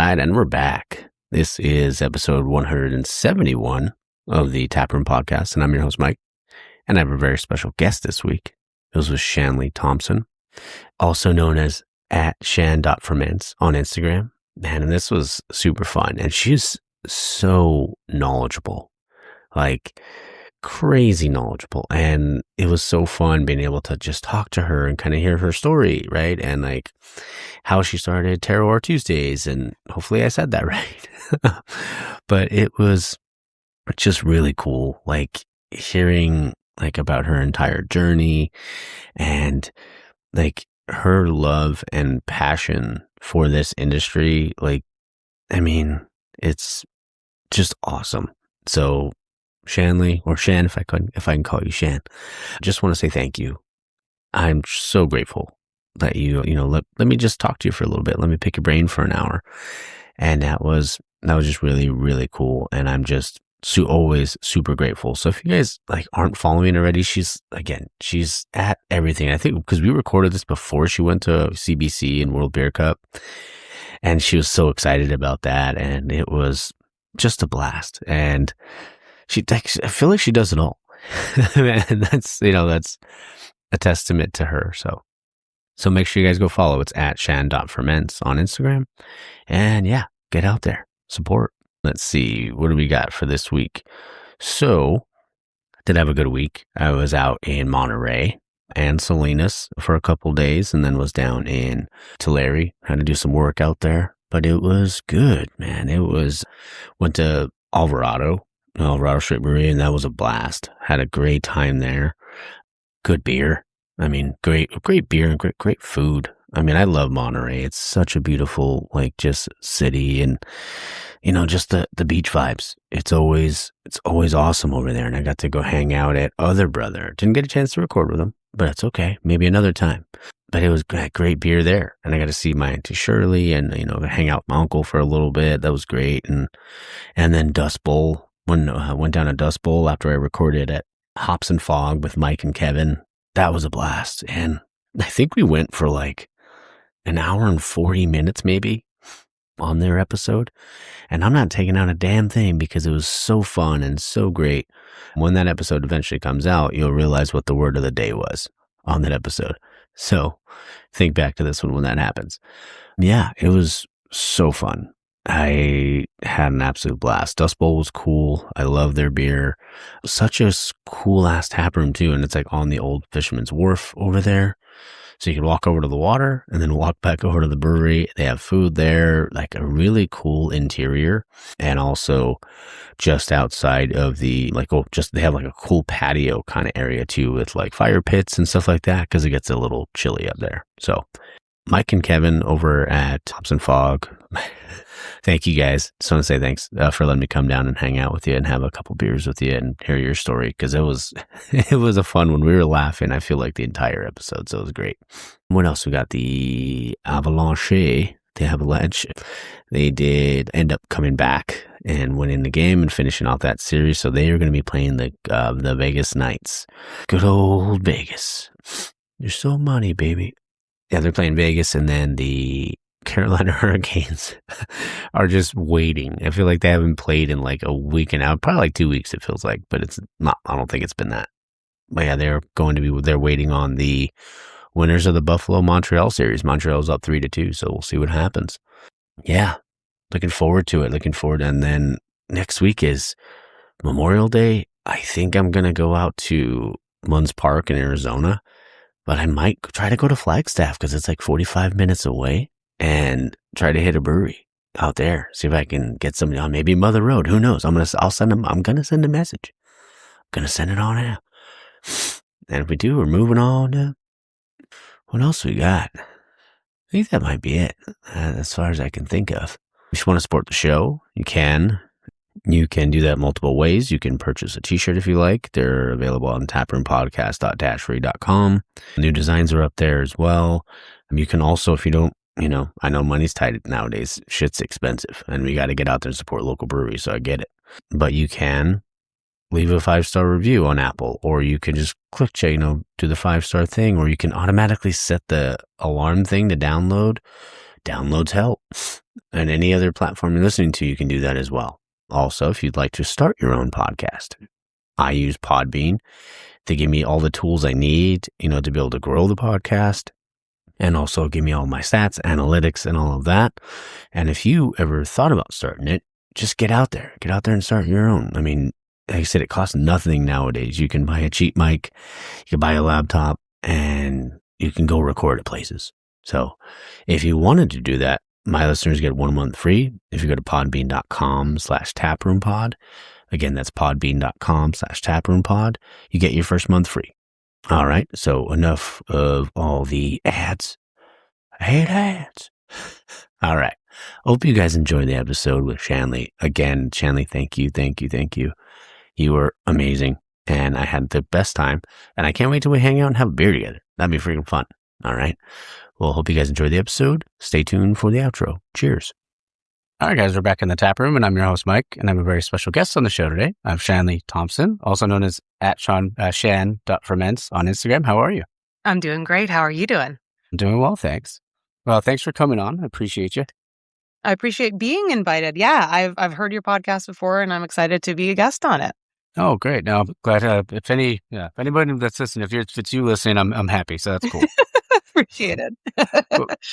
right, and we're back. This is episode 171 of the Taproom Podcast, and I'm your host, Mike. And I have a very special guest this week. It was with Shanleigh Thomson, also known as @shan.ferments on Instagram. Man, and this was super fun. And she's so knowledgeable, like crazy knowledgeable. And it was so fun being able to just talk to her and kind of hear her story, right? And like how she started Terroir Tuesdays. And hopefully I said that right. But it was just really cool, like hearing like about her entire journey and like her love and passion for this industry. Like, I mean, it's just awesome. So Shanleigh, or Shan, if I can call you Shan, just want to say thank you. I'm so grateful that you let me just talk to you for a little bit. Let me pick your brain for an hour. And that was just really, really cool. And I'm just always super grateful. So if you guys like aren't following already, she's at everything. I think because we recorded this before she went to CBC and World Beer Cup, and she was so excited about that, and it was just a blast. And I feel like she does it all, and that's a testament to her. So make sure you guys go follow. It's @shan.ferments on Instagram, and yeah, get out there, support. Let's see, what do we got for this week? So, I did have a good week. I was out in Monterey and Salinas for a couple days, and then was down in Tulare. Had to do some work out there, but it was good, man. Went to Alvarado Straight Brewery, and that was a blast. Had a great time there. Good beer. I mean, great beer and great food. I mean, I love Monterey. It's such a beautiful, like, just city, and just the beach vibes. It's always awesome over there. And I got to go hang out at Other Brother. Didn't get a chance to record with him, but it's okay. Maybe another time. But it was great beer there. And I got to see my Auntie Shirley and, hang out with my uncle for a little bit. That was great. And then Dust Bowl. Went down to Dust Bowl after I recorded at Hops and Fog with Mike and Kevin. That was a blast. And I think we went for like an hour and 40 minutes maybe on their episode. And I'm not taking out a damn thing because it was so fun and so great. When that episode eventually comes out, you'll realize what the word of the day was on that episode. So think back to this one when that happens. Yeah, it was so fun. I had an absolute blast. Dust Bowl was cool. I love their beer. Such a cool ass tap room too. And it's like on the old Fisherman's Wharf over there. So you can walk over to the water and then walk back over to the brewery. They have food there, like a really cool interior. And also just outside of they have like a cool patio kind of area too with like fire pits and stuff like that because it gets a little chilly up there. So Mike and Kevin over at Hops and Fog, thank you guys. Just want to say thanks for letting me come down and hang out with you and have a couple beers with you and hear your story because it was a fun one. We were laughing, I feel like, the entire episode, so it was great. What else? We got the Avalanche. They did end up coming back and winning the game and finishing out that series, so they are going to be playing the Vegas Knights. Good old Vegas. You're so money, baby. Yeah, they're playing Vegas, and then the Carolina Hurricanes are just waiting. I feel like they haven't played in like a week and out, probably like 2 weeks it feels like, but it's not. I don't think it's been that. But yeah, they're waiting on the winners of the Buffalo-Montreal series. Montreal's up 3-2, so we'll see what happens. Yeah, looking forward to it. And then next week is Memorial Day. I think I'm going to go out to Munds Park in Arizona, but I might try to go to Flagstaff because it's like 45 minutes away and try to hit a brewery out there. See if I can get somebody on maybe Mother Road. Who knows? I'm going to send a message. I'm going to send it on out. And if we do, we're moving on to what else we got. I think that might be it as far as I can think of. If you want to support the show, you can. You can do that multiple ways. You can purchase a t-shirt if you like. They're available on taproompodcast.dashfree.com. New designs are up there as well. You can also, if you don't, I know money's tight nowadays. Shit's expensive and we got to get out there and support local breweries. So I get it. But you can leave a 5-star review on Apple, or you can just click, do the 5-star thing, or you can automatically set the alarm thing to download. Downloads help. And any other platform you're listening to, you can do that as well. Also, if you'd like to start your own podcast, I use Podbean. They give me all the tools I need, to be able to grow the podcast, and also give me all my stats, analytics, and all of that. And if you ever thought about starting it, just get out there and start your own. I mean, like I said, it costs nothing nowadays. You can buy a cheap mic, you can buy a laptop, and you can go record at places. So if you wanted to do that, my listeners get 1 month free if you go to podbean.com/taproompod. Again, that's podbean.com/taproompod. You get your first month free. All right. So enough of all the ads. I hate ads. All right. Hope you guys enjoyed the episode with Shanleigh. Again, Shanleigh, thank you. You were amazing. And I had the best time. And I can't wait till we hang out and have a beer together. That'd be freaking fun. All right. Well, hope you guys enjoyed the episode. Stay tuned for the outro. Cheers. All right, guys, we're back in the tap room, and I'm your host, Mike, and I have a very special guest on the show today. I have Shanleigh Thomson, also known as @shan.ferments on Instagram. How are you? I'm doing great. How are you doing? I'm doing well, thanks. Well, thanks for coming on. I appreciate you. I appreciate being invited. Yeah, I've heard your podcast before, and I'm excited to be a guest on it. Oh, great. Now, I'm glad if anybody that's listening, if it's you listening, I'm happy. So that's cool. Appreciate it.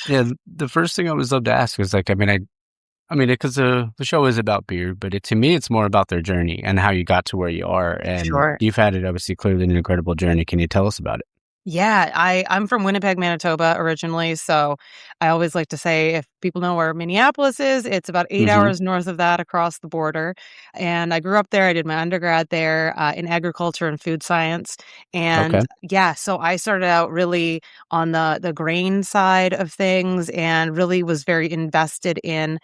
Yeah, the first thing I always love to ask is because the show is about beer, but to me, it's more about their journey and how you got to where you are. And Sure. You've had it, obviously, clearly an incredible journey. Can you tell us about it? Yeah, I'm from Winnipeg, Manitoba originally, so I always like to say if people know where Minneapolis is, it's about 8 hours north of that across the border. And I grew up there. I did my undergrad there in agriculture and food science. And Okay. yeah, so I started out really on the grain side of things and really was very invested in,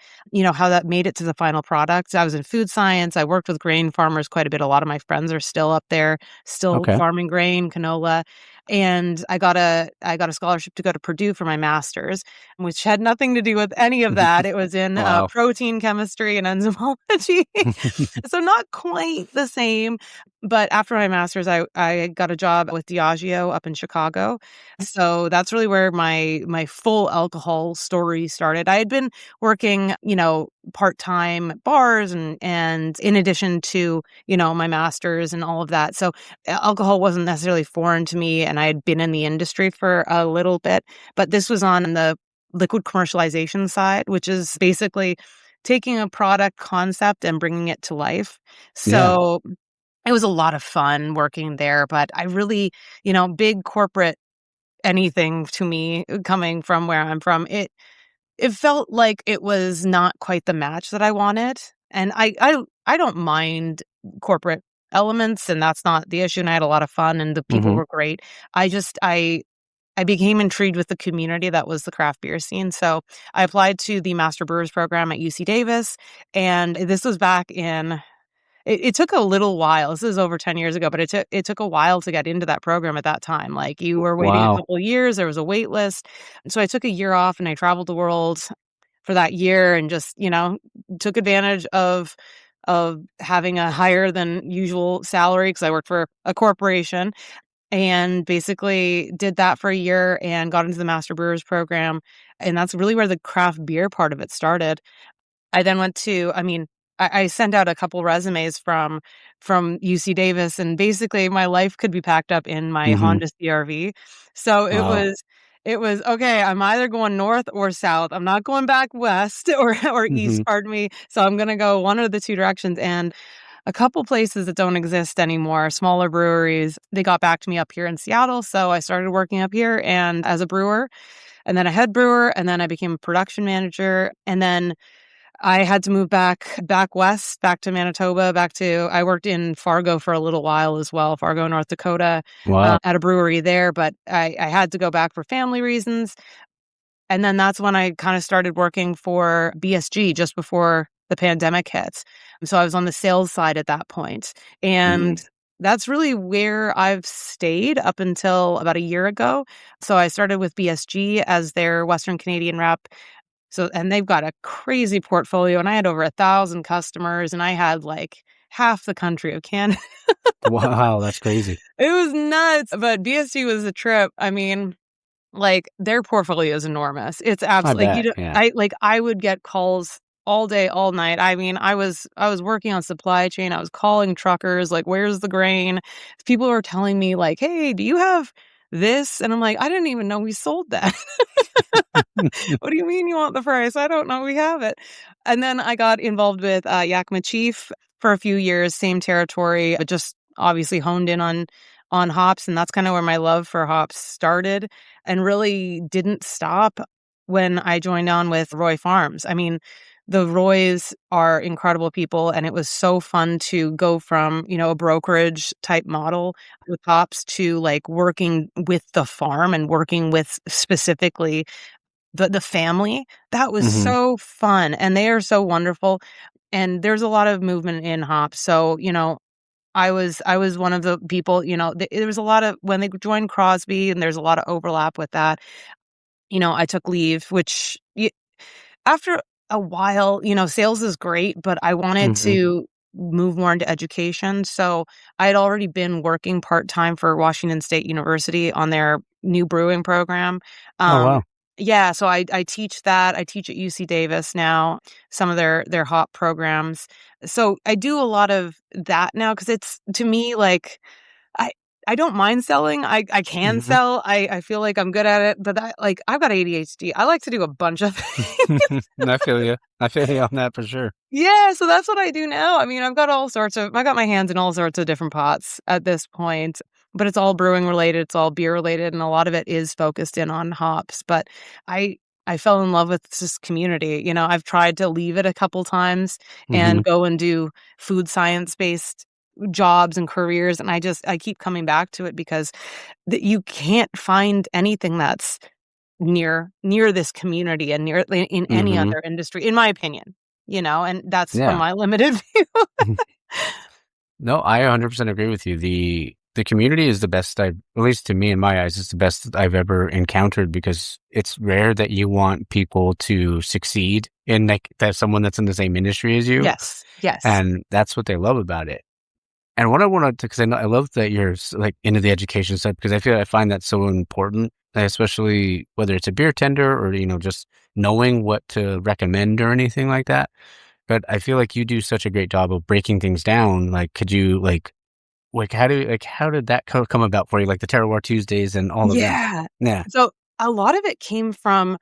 how that made it to the final product. I was in food science. I worked with grain farmers quite a bit. A lot of my friends are still up there, still Okay. farming grain, canola. And I got a scholarship to go to Purdue for my master's, which had nothing to do with any of that. It was in Wow. protein chemistry and enzymology. So not quite the same. But after my master's, I got a job with Diageo up in Chicago. So that's really where my full alcohol story started. I had been working, part-time at bars and in addition to, my master's and all of that. So alcohol wasn't necessarily foreign to me, and I had been in the industry for a little bit, but this was on the liquid commercialization side, which is basically taking a product concept and bringing it to life. So it was a lot of fun working there, but I really, big corporate anything to me coming from where I'm from, it felt like it was not quite the match that I wanted. And I don't mind corporate elements, and that's not the issue. And I had a lot of fun, and the people were great. I became intrigued with the community that was the craft beer scene. So I applied to the Master Brewers program at UC Davis, and this was back in. It took a little while. This is over 10 years ago, but it took a while to get into that program at that time. Like you were waiting a couple of years. There was a wait list. So I took a year off and I traveled the world for that year and just, took advantage of having a higher than usual salary because I worked for a corporation and basically did that for a year and got into the Master Brewers program. And that's really where the craft beer part of it started. I then went to, I sent out a couple resumes from UC Davis, and basically my life could be packed up in my Honda CR-V. So it was okay. I'm either going north or south. I'm not going back west or east. Pardon me. So I'm gonna go one of the two directions. And a couple places that don't exist anymore, smaller breweries, they got back to me up here in Seattle. So I started working up here and as a brewer, and then a head brewer, and then I became a production manager, and then I had to move back west, back to Manitoba, I worked in Fargo for a little while as well, Fargo, North Dakota, at a brewery there, but I had to go back for family reasons. And then that's when I kind of started working for BSG just before the pandemic hit. So I was on the sales side at that point. And that's really where I've stayed up until about a year ago. So I started with BSG as their Western Canadian rep. So, and they've got a crazy portfolio, and I had over 1,000 customers, and I had like half the country of Canada. Wow, that's crazy. It was nuts, but BSG was a trip. I mean, Like, their portfolio is enormous. It's I absolutely, like, you bet. don't Yeah. I would get calls all day, all night. I mean, I was working on supply chain. I was calling truckers, like, "Where's the grain?" People were telling me, like, "Hey, do you have this?" And I'm like, "I didn't even know we sold that." "What do you mean you want the price? I don't know we have it." And then I got involved with, Yakima Chief for a few years, same territory, but just obviously honed in on hops, and that's kinda where my love for hops started, and really didn't stop when I joined on with Roy Farms. I mean, the Roys are incredible people, and it was so fun to go from, a brokerage type model with hops to, like, working with the farm and working with specifically the family. That was Hmm. so fun, and they are so wonderful, and there's a lot of movement in hops. So, I was one of the people, there was a lot of when they joined Crosby, and there's a lot of overlap with that. I took leave, which after a while, sales is great, but I wanted Hmm. to move more into education. So I had already been working part-time for Washington State University on their new brewing program. Oh, Um, wow. yeah, so I teach that. I teach at UC Davis now, some of their hop programs. So I do a lot of that now because it's to me like I I don't mind selling. I can Hmm. sell. I feel like I'm good at it, but I've got ADHD. I like to do a bunch of things. I feel you. I feel you on that for sure. Yeah, so that's what I do now. I mean, I got my hands in all sorts of different pots at this point, but it's all brewing related, it's all beer related, and a lot of it is focused in on hops. But I I fell in love with this community. I've tried to leave it a couple times Hmm. and go and do food science based jobs and careers, and I keep coming back to it because you can't find anything that's near this community and near in any Hmm. other industry, in my opinion, and that's from Yeah. my limited view. No, I 100% agree with you. The community is the best at least to me in my eyes, it's the best that I've ever encountered because it's rare that you want people to succeed in like that someone that's in the same industry as you. Yes, yes. And that's what they love about it. And what I wanted to, because I love that you're like into the education side because I find that so important, especially whether it's a beer tender or, just knowing what to recommend or anything like that. But I feel like you do such a great job of breaking things down. Like, could you how did that come about for you? Like the Terroir Tuesdays and all of them. Yeah. Yeah. So, a lot of it came from,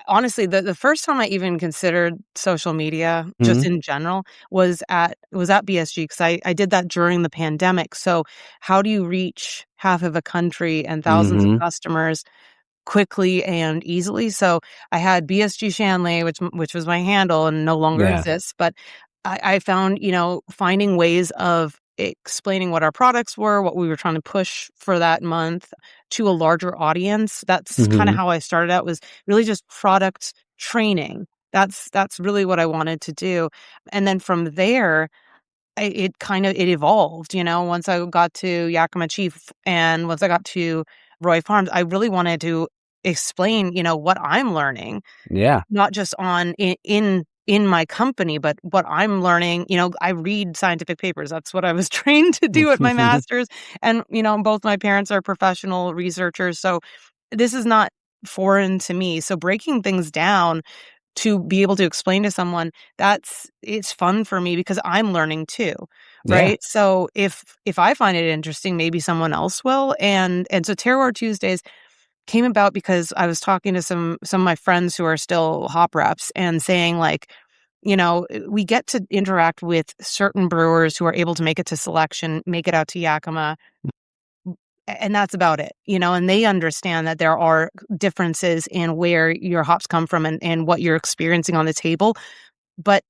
honestly, the first time I even considered social media, just Hmm. in general, was at BSG because I did that during the pandemic. So, how do you reach half of a country and thousands of Hmm. customers quickly and easily? So I had BSG Shanleigh, which was my handle and no longer Yeah. exists, but I found, finding ways of explaining what our products were, what we were trying to push for that month to a larger audience. That's kind of Hmm. how I started out, was really just product training. That's really what I wanted to do. And then from there, it evolved, once I got to Yakima Chief and once I got to Roy Farms, I really wanted to explain, what I'm learning, Yeah. not just in my company, but what I'm learning. I read scientific papers. That's what I was trained to do at my master's. And, both my parents are professional researchers. So this is not foreign to me. So breaking things down to be able to explain to someone, it's fun for me because I'm learning too, Yeah. right? So if I find it interesting, maybe someone else will. And so Terroir Tuesdays came about because I was talking to some of my friends who are still hop reps and saying like, we get to interact with certain brewers who are able to make it to selection, make it out to Yakima, and that's about it, and they understand that there are differences in where your hops come from and what you're experiencing on the table. But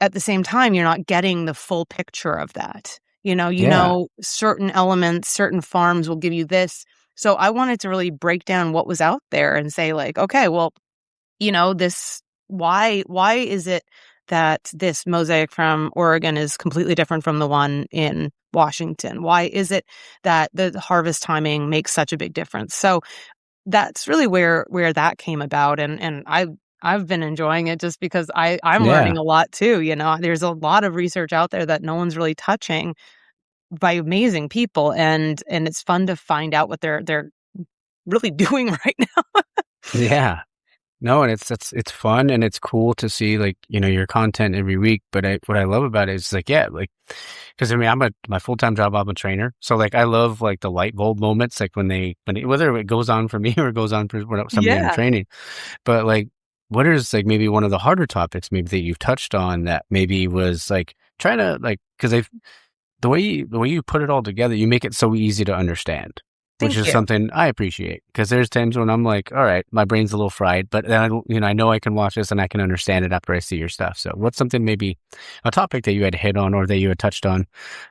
at the same time, you're not getting the full picture of that. Yeah. Certain elements, certain farms will give you this. So I wanted to really break down what was out there and say like, okay, well, this why is it that this mosaic from Oregon is completely different from the one in Washington? Why is it that the harvest timing makes such a big difference? So that's really where that came about, and I've been enjoying it just because I'm Yeah. learning a lot too. There's a lot of research out there that no one's really touching by amazing people, and it's fun to find out what they're really doing right now. Yeah. No, and it's fun and it's cool to see like, your content every week. But what I love about it is like, yeah, like, because I mean, my full-time job, I'm a trainer. So like, I love like the light bulb moments, like whether it goes on for me or it goes on for somebody I'm Yeah. training. But like, what is like maybe one of the harder topics maybe that you've touched on that maybe was like trying to like, because the way you put it all together, you make it so easy to understand, which Thank is you. something I appreciate, because there's times when I'm like, all right, my brain's a little fried, but then I know I can watch this and I can understand it after I see your stuff. So what's something, maybe a topic that you had hit on or that you had touched on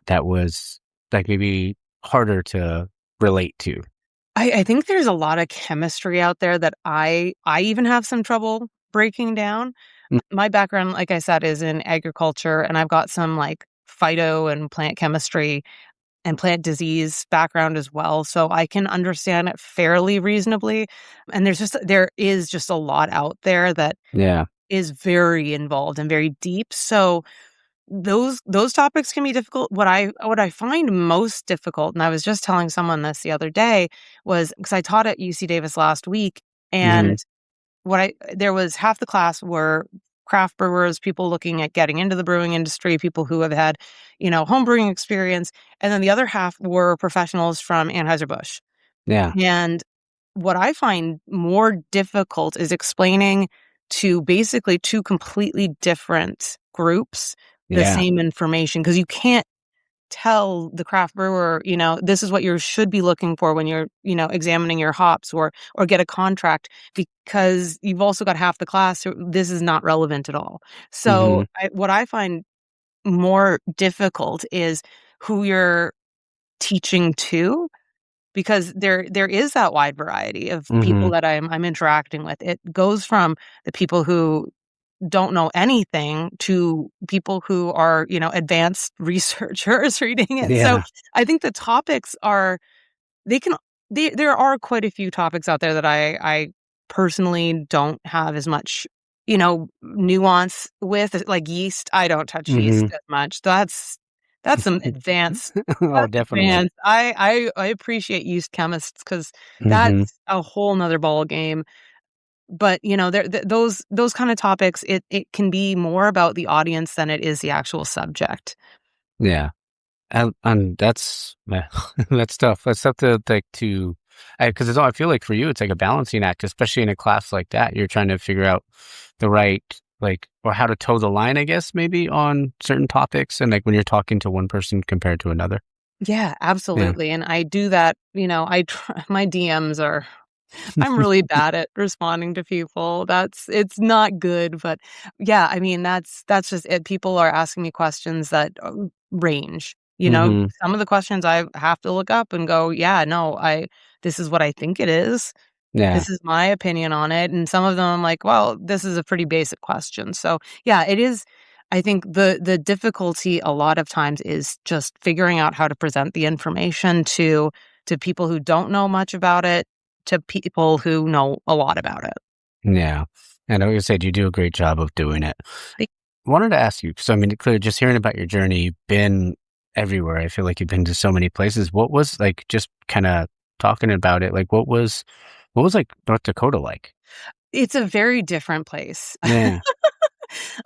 that was like maybe harder to relate to? I think there's a lot of chemistry out there that I even have some trouble breaking down. Mm. My background, like I said, is in agriculture, and I've got some like phyto and plant chemistry and plant disease background as well, so I can understand it fairly reasonably. And there is just a lot out there that Yeah. is very involved and very deep. So those topics can be difficult. What I find most difficult, and I was just telling someone this the other day, was because I taught at UC Davis last week, Hmm. and there was half the class were craft brewers, people looking at getting into the brewing industry, people who have had, home brewing experience, and then the other half were professionals from Anheuser-Busch. Yeah. And what I find more difficult is explaining to basically two completely different groups the Yeah. same information, because you can't tell the craft brewer, this is what you should be looking for when you're, examining your hops, or get a contract, because you've also got half the class who this is not relevant at all. So Hmm. what I find more difficult is who you're teaching to, because there is that wide variety of Hmm. people that I'm interacting with. It goes from the people who don't know anything to people who are, advanced researchers reading it. So Yeah. I think the topics are they can there are quite a few topics out there that I personally don't have as much, nuance with, like yeast. I don't touch yeast Hmm. as much. That's some advanced. Oh, That's definitely. advanced. I appreciate yeast chemists, because Hmm. that's a whole nother ball game. But, those kind of topics, it can be more about the audience than it is the actual subject. Yeah. And that's that's tough. That's tough to like because I feel like for you it's like a balancing act, especially in a class like that. You're trying to figure out the right like or how to toe the line, I guess, maybe on certain topics, and like when you're talking to one person compared to another. Yeah, Yeah. absolutely, and I do that, I try my DMs are I'm really bad at responding to people. It's not good, but yeah, I mean, that's just it. People are asking me questions that range. Hmm. Some of the questions I have to look up and go, yeah, no, this is what I think it is. Yeah. This is my opinion on it. And some of them I'm like, well, this is a pretty basic question. So yeah, it is. I think the difficulty a lot of times is just figuring out how to present the information to people who don't know much about it, to people who know a lot about it. Yeah. And like I said, you do a great job of doing it. Be- Wanted to ask you, so I mean, clearly just hearing about your journey, you've been everywhere. I feel like you've been to so many places. What was like just kind of talking about it, like what was like North Dakota like? It's a very different place. Yeah.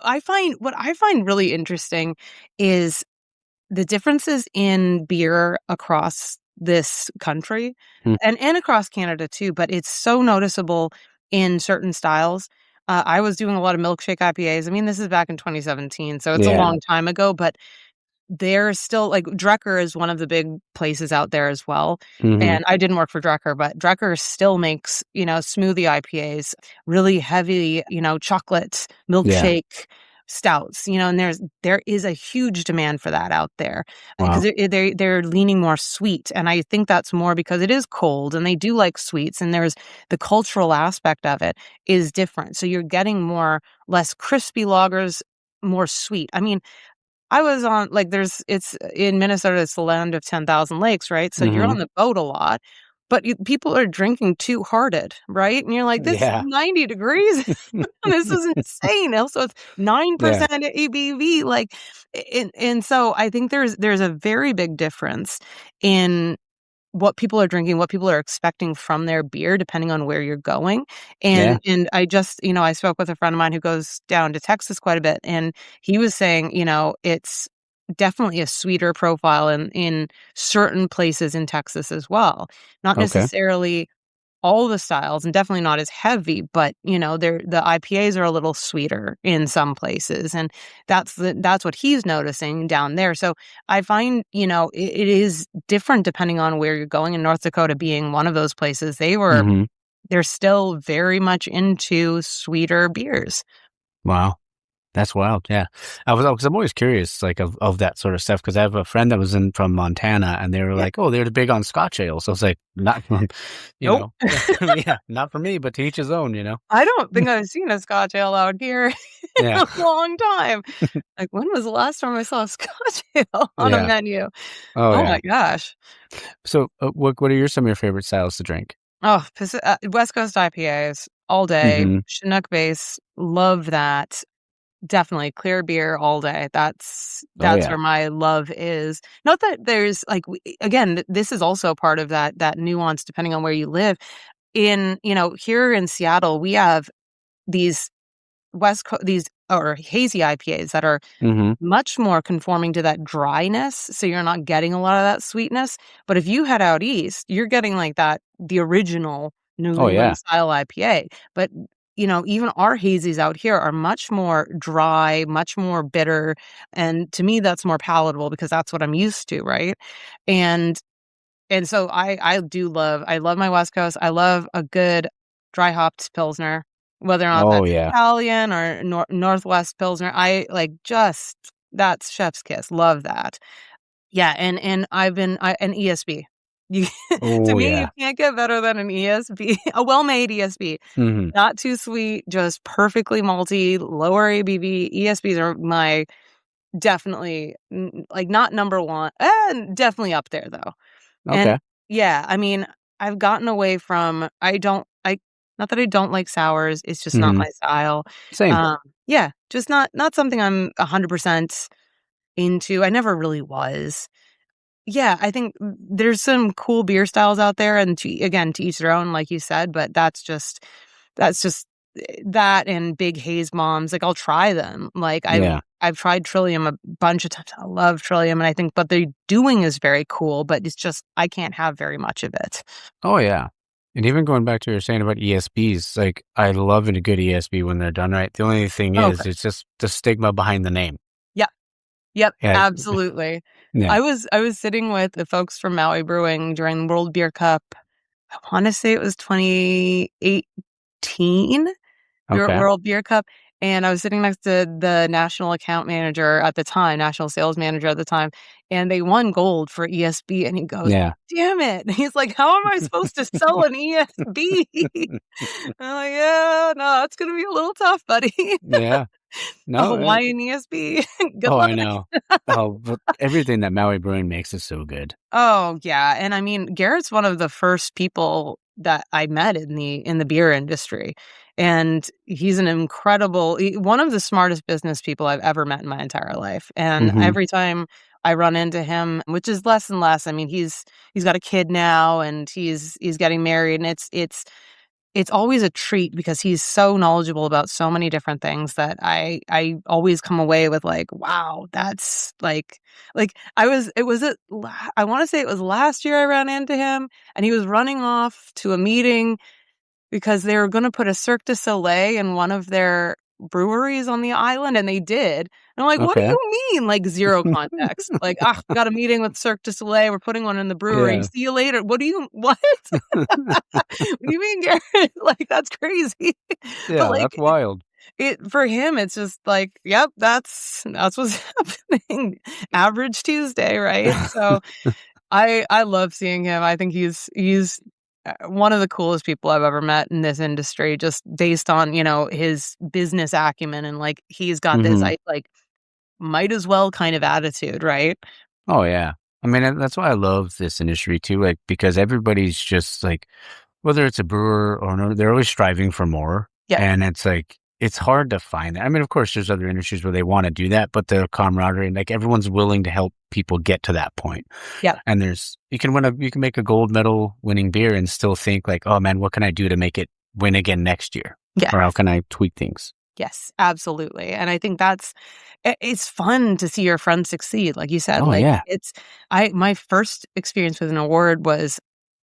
What I find really interesting is the differences in beer across this country, Mm. and across Canada too, but it's so noticeable in certain styles. I was doing a lot of milkshake IPAs. I mean, this is back in 2017, so it's a Yeah. long time ago, but there's still like Drecker is one of the big places out there as well. Hmm. And I didn't work for Drecker, but Drecker still makes, smoothie IPAs, really heavy, chocolate Yeah. milkshake stouts, and there is a huge demand for that out there, because Wow. they're leaning more sweet. And I think that's more because it is cold and they do like sweets, and there's the cultural aspect of it is different. So you're getting less crispy lagers, more sweet. I mean, I was on like it's in Minnesota, it's the land of 10,000 lakes, right? So you're Hmm. on the boat a lot, but people are drinking two-hearted, right? And you're like, "This is Yeah. 90 degrees. This is insane." Also, it's Yeah. 9% ABV, like, and so I think there's a very big difference in what people are drinking, what people are expecting from their beer, depending on where you're going. Yeah. And I just, I spoke with a friend of mine who goes down to Texas quite a bit, and he was saying, it's definitely a sweeter profile in certain places in Texas as well. Not Okay. necessarily all the styles, and definitely not as heavy, but the IPAs are a little sweeter in some places, and that's what he's noticing down there. So I find it is different depending on where you're going. In North Dakota being one of those places, Mm-hmm. they're still very much into sweeter beers. Wow. That's wild. Yeah. Because I'm always curious, like, of that sort of stuff. Because I have a friend that was from Montana, and they were Yeah. like, "Oh, they're big on Scotch ale." So it's like, not, Nope. yeah, not for me, but to each his own, I don't think I've seen a Scotch ale out here in Yeah. a long time. Like, when was the last time I saw a Scotch ale on a Yeah. menu? Oh, Oh yeah. my gosh. So, what are some of your favorite styles to drink? Oh, West Coast IPAs all day. Mm-hmm. Chinook base, love that. Definitely clear beer all day. That's Oh, that's yeah. where my love is. Not that there's like again, this is also part of that nuance depending on where you live. Here in Seattle, we have these these or hazy IPAs that are Mm-hmm. much more conforming to that dryness, so you're not getting a lot of that sweetness. But if you head out east, you're getting like the original New Oh, yeah. England style IPA. But, even our hazies out here are much more dry, much more bitter, and to me, that's more palatable because that's what I'm used to, right? And so I love my West Coast. I love a good dry hopped Pilsner, whether or not Oh, that's yeah. Italian or Northwest Pilsner. I like just that's chef's kiss. Love that. Yeah, and an ESB. You to Oh, me, you yeah. can't get better than an ESB, a well-made ESB. Mm-hmm. Not too sweet, just perfectly malty, lower ABV. ESBs are my definitely like not number one, and definitely up there though. And Okay. yeah, I mean, I've gotten away from I not that I don't like sours, it's just not Mm-hmm. my style. Same. Um, yeah, just not something I'm 100% into. I never really was. Yeah, I think there's some cool beer styles out there, and to each their own, like you said, but that's just that and big haze bombs. Like I'll try them. Like Yeah. I've tried Trillium a bunch of times. I love Trillium, and I think what they're doing is very cool, but it's just I can't have very much of it. Oh, yeah. And even going back to what you're saying about ESBs, like, I love a good ESB when they're done right. The only thing Okay. is, it's just the stigma behind the name. Yep. Yep. Yeah. Absolutely. Yeah. I was sitting with the folks from Maui Brewing during the World Beer Cup. I want to say it was 2018. We were at Okay. World Beer Cup, and I was sitting next to the national account manager at the time, national sales manager at the time, and they won gold for ESB, and he goes, Yeah. "Damn it." He's like, "How am I supposed to sell an ESB?" I'm like, "Yeah, no, it's gonna be a little tough, buddy." Yeah. A No. Hawaiian ESB. Good Oh, luck. I know. Oh, but everything that Maui Brewing makes is so good. Oh, yeah, and I mean, Garrett's one of the first people that I met in the beer industry, and he's one of the smartest business people I've ever met in my entire life, and Mm-hmm. every time I run into him, which is less and less. I mean, he's got a kid now, and he's getting married, and it's always a treat because he's so knowledgeable about so many different things that I always come away with like, wow, that's like I want to say it was last year I ran into him, and he was running off to a meeting because they were going to put a Cirque du Soleil in one of their breweries on the island, and they did. And I'm like, "What do Okay. you mean?" Like, zero context. Like, we got a meeting with Cirque du Soleil. We're putting one in the brewery. Yeah. See you later." What? What do you mean, Garrett? Like, that's crazy. But, Yeah, like, that's wild. it for him, it's just like, "Yep, that's what's happening. Average Tuesday," right? So I love seeing him. I think he's one of the coolest people I've ever met in this industry, just based on, his business acumen, and like he's got this Mm-hmm. I like might as well kind of attitude, right? Oh, yeah. I mean, and that's why I love this industry too, like, because everybody's just like, whether it's a brewer or no, they're always striving for more. Yeah. And it's like, it's hard to find that. I mean, of course, there's other industries where they want to do that, but the camaraderie and like everyone's willing to help people get to that point. Yeah. And you can make a gold medal winning beer and still think like, oh man, what can I do to make it win again next year? Yeah. Or how can I tweak things? Yes, absolutely. And I think it's fun to see your friends succeed. Like you said, Oh, yeah. My first experience with an award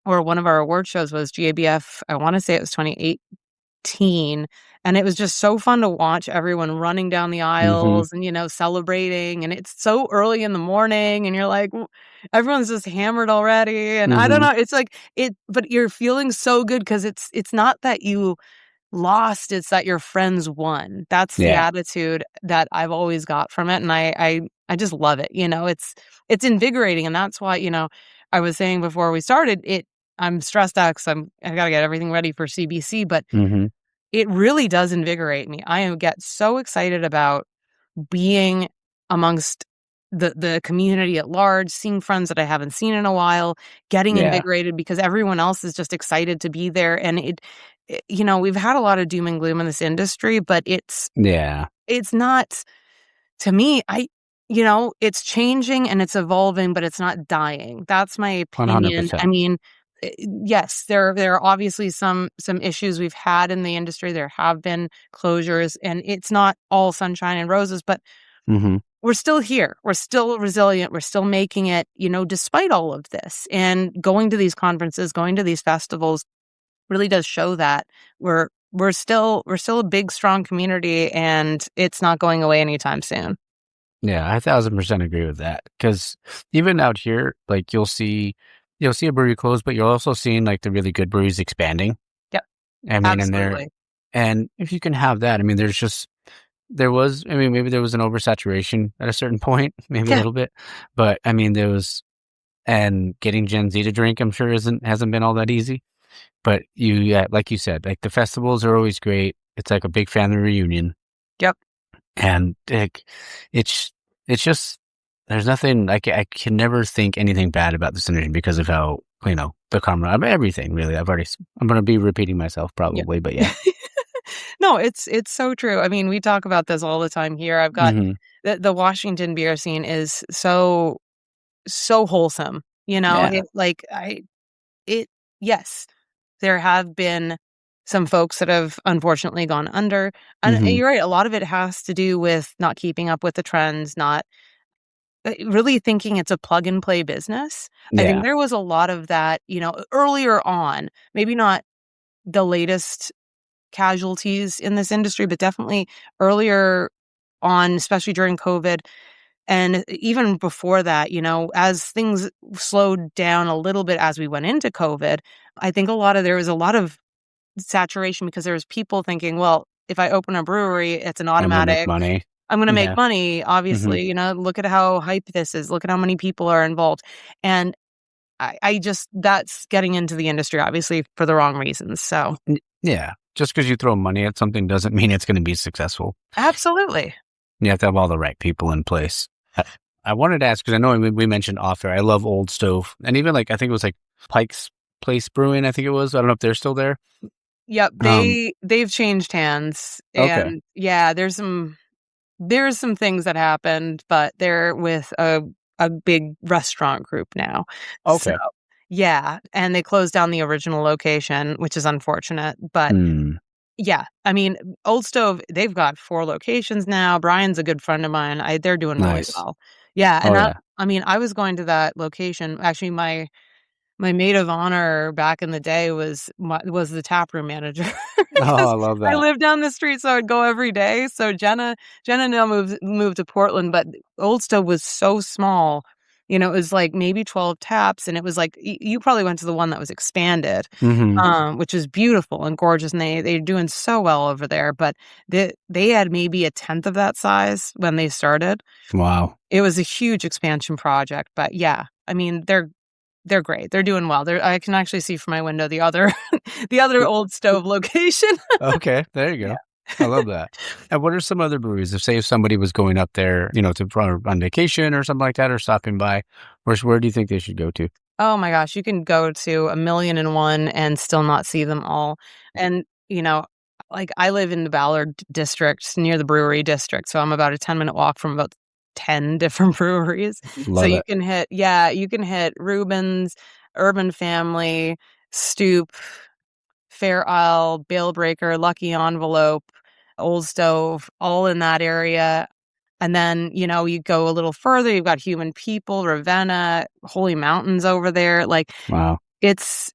or one of our award shows was GABF. I want to say it was 2018. And it was just so fun to watch everyone running down the aisles and, celebrating. And it's so early in the morning and you're like, everyone's just hammered already. And I don't know. It's like but you're feeling so good because it's not that you lost, it's that your friends won. That's the attitude that I've always got from it, and I just love it. It's invigorating, and that's why I was saying before we started it. I'm stressed out because I got to get everything ready for CBC, but it really does invigorate me. I get so excited about being amongst the community at large, seeing friends that I haven't seen in a while, getting invigorated because everyone else is just excited to be there. And we've had a lot of doom and gloom in this industry, but it's not, to me, it's changing and it's evolving, but it's not dying. That's my opinion. 100%. I mean, yes, there are obviously some issues we've had in the industry. There have been closures, and it's not all sunshine and roses, but we're still here. We're still resilient. We're still making it, despite all of this. And going to these conferences, going to these festivals really does show that we're still a big, strong community, and it's not going away anytime soon. Yeah, I 1,000% agree with that. Because even out here, like you'll see a brewery close, but you're also seeing like the really good breweries expanding. Yep. I mean, absolutely. And if you can have that, I mean, maybe there was an oversaturation at a certain point, maybe a little bit, but I mean, and getting Gen Z to drink, I'm sure hasn't been all that easy. But like you said, like the festivals are always great. It's like a big family reunion. Yep. And it's just, there's nothing, I can never think anything bad about this industry because of how, the camaraderie, everything really. I'm going to be repeating myself probably, but yeah. No, it's so true. I mean, we talk about this all the time here. I've got the Washington beer scene is so wholesome, Yeah. Yes, there have been some folks that have unfortunately gone under. And you're right, a lot of it has to do with not keeping up with the trends, not really thinking it's a plug and play business. I think there was a lot of that, earlier on, maybe not the latest casualties in this industry, but definitely earlier on, especially during COVID. And even before that, as things slowed down a little bit as we went into COVID, I think there was a lot of saturation because there was people thinking, well, if I open a brewery, it's an automatic. I'm going to make money. Obviously, look at how hype this is. Look at how many people are involved. And that's getting into the industry, obviously, for the wrong reasons. So, yeah, just because you throw money at something doesn't mean it's going to be successful. Absolutely. You have to have all the right people in place. I wanted to ask, because I know we mentioned off air, I love Old Stove. And even I think it was Pike's Place Brewing, I think it was. I don't know if they're still there. Yep. They've changed hands. And there's some things that happened, but they're with a big restaurant group now. Okay. So, and they closed down the original location, which is unfortunate. But I mean, Old Stove, they've got 4 locations now. Brian's a good friend of mine. They're doing really well. Yeah, and I mean, I was going to that location. Actually, my maid of honor back in the day was the taproom manager. Oh, I love that. I lived down the street, so I'd go every day. So Jenna now moved to Portland, but Old Stove was so small. It was like maybe 12 taps, and it was like you probably went to the one that was expanded, which is beautiful and gorgeous, and they're doing so well over there. But they had maybe a tenth of that size when they started. Wow, it was a huge expansion project. But yeah, I mean they're great. They're doing well. I can actually see from my window the other Old Stove location. Okay, there you go. Yeah. I love that. And what are some other breweries? If somebody was going up there, on vacation or something like that, or stopping by, where do you think they should go to? Oh my gosh, you can go to 1,000,001 and still not see them all. And like, I live in the Ballard district near the brewery district, so I'm about a 10-minute walk from about 10 different breweries. So Love it. you can hit Reuben's, Urban Family, Stoop, Fair Isle, Bale Breaker, Lucky Envelope, Old Stove, all in that area. And then, you go a little further, you've got Human People, Ravenna, Holy Mountains over there. Like, Wow. it's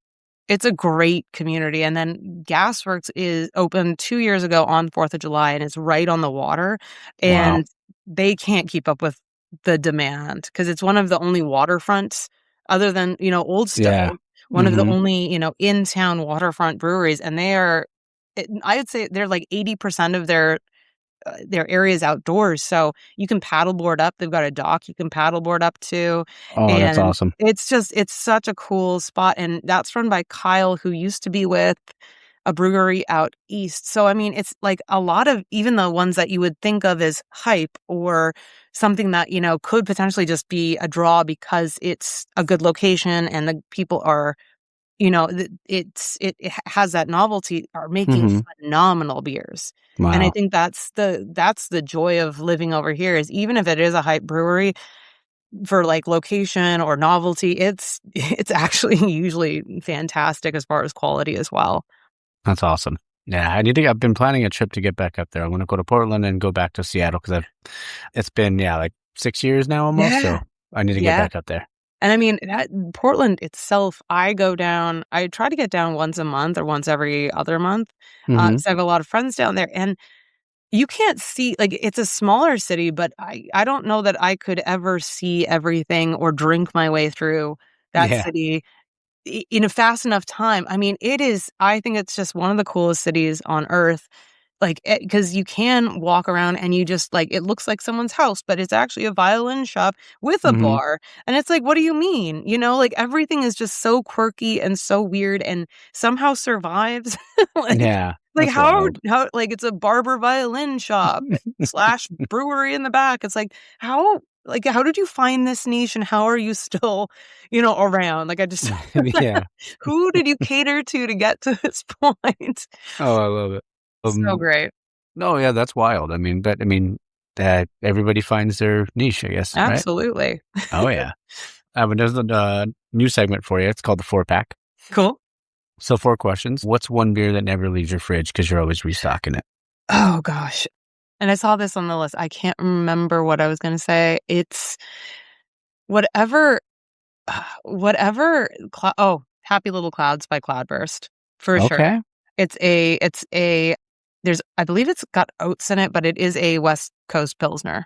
a great community. And then Gasworks is opened 2 years ago on 4th of July, and it's right on the water. Wow. And they can't keep up with the demand because it's one of the only waterfronts other than, Old Stove, Yeah. one of the only, in-town waterfront breweries. And I would say they're like 80% of their areas outdoors, so you can paddleboard up. They've got a dock you can paddleboard up to, Oh, that's and awesome. it's such a cool spot, and that's run by Kyle, who used to be with a brewery out east. So, I mean, it's like a lot of even the ones that you would think of as hype or something that, could potentially just be a draw because it's a good location and the people are, it has that novelty, are making phenomenal beers. And I Wow. think that's the joy of living over here is even if it is a hype brewery for like location or novelty, it's actually usually fantastic as far as quality as well. That's awesome. Yeah, I think I've been planning a trip to get back up there. I want to go to Portland and go back to Seattle because it's been like 6 years now almost. So I need to get back up there. And I mean, Portland itself, I try to get down once a month or once every other month. So I have a lot of friends down there, and you can't see, like, it's a smaller city, but I don't know that I could ever see everything or drink my way through that Yeah. city in a fast enough time. I mean, I think it's just one of the coolest cities on earth. Like, because you can walk around and you just like, it looks like someone's house, but it's actually a violin shop with a bar. And it's like, what do you mean? Like everything is just so quirky and so weird and somehow survives. Yeah. Like That's how wild. like it's a barber violin shop slash brewery in the back. It's like, how did you find this niche and how are you still, around? Like I just Yeah. who did you cater to get to this point? Oh, I love it. So great. No, yeah, that's wild. I mean, everybody finds their niche, I guess, right? Absolutely. Oh, yeah. But there's a new segment for you. It's called the 4-pack. Cool. So 4 questions. What's one beer that never leaves your fridge because you're always restocking it? Oh, gosh. And I saw this on the list. I can't remember what I was going to say. It's whatever, Happy Little Clouds by Cloudburst, for sure. Okay. I believe it's got oats in it, but it is a West Coast Pilsner.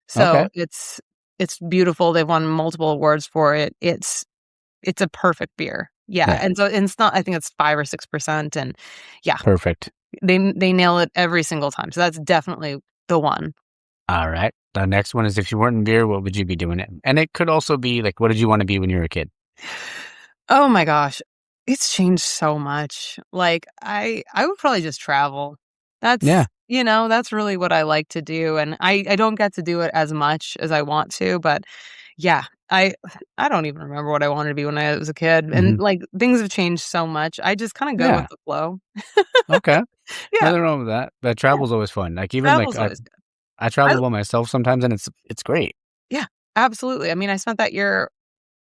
So Okay. it's beautiful. They've won multiple awards for it. It's a perfect beer. Yeah. And so it's not, I think it's 5 or 6%. And yeah, Perfect. they nail it every single time. So that's definitely the one. All right. The next one is if you weren't in beer, what would you be doing it? And it could also be like, what did you want to be when you were a kid? Oh my gosh. It's changed so much. Like I would probably just travel. That's that's really what I like to do. And I don't get to do it as much as I want to, but yeah, I don't even remember what I wanted to be when I was a kid. And like things have changed so much. I just kind of go with the flow. Okay. Yeah. Nothing wrong with that. But travel's always fun. Like even Travel's always good. I travel by myself sometimes and it's great. Yeah, absolutely. I mean, I spent that year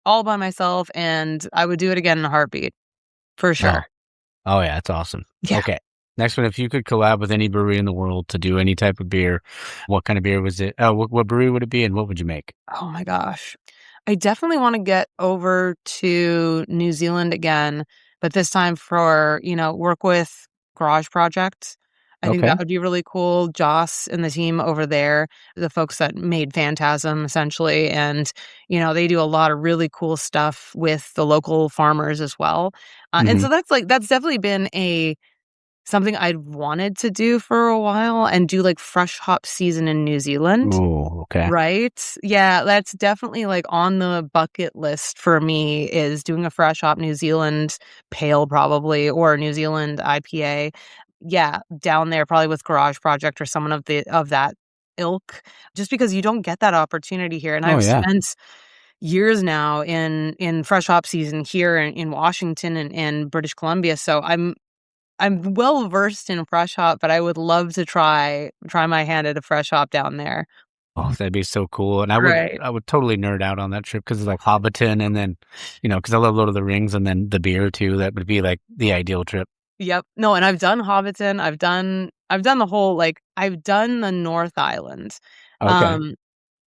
all by myself and I would do it again in a heartbeat. For sure. Oh yeah, that's awesome. Yeah. Okay. Next one, if you could collab with any brewery in the world to do any type of beer, what kind of beer was it? What brewery would it be and what would you make? Oh my gosh. I definitely want to get over to New Zealand again, but this time for, work with Garage Project. I think that would be really cool. Joss and the team over there, the folks that made Phantasm essentially. And, they do a lot of really cool stuff with the local farmers as well. And so that's definitely been something I'd wanted to do for a while and do like fresh hop season in New Zealand. Oh, okay. Right? Yeah, that's definitely like on the bucket list for me is doing a fresh hop New Zealand pale probably or a New Zealand IPA. Yeah, down there probably with Garage Project or someone of that ilk just because you don't get that opportunity here and I've spent years now in fresh hop season here in Washington and British Columbia so I'm well versed in fresh hop, but I would love to try my hand at a fresh hop down there. Oh, that'd be so cool. And I Right. would totally nerd out on that trip because it's like Hobbiton and then, because I love Lord of the Rings and then the beer too. That would be like the ideal trip. Yep. No, and I've done Hobbiton. I've done the whole, like, I've done the North Island. Okay. Um,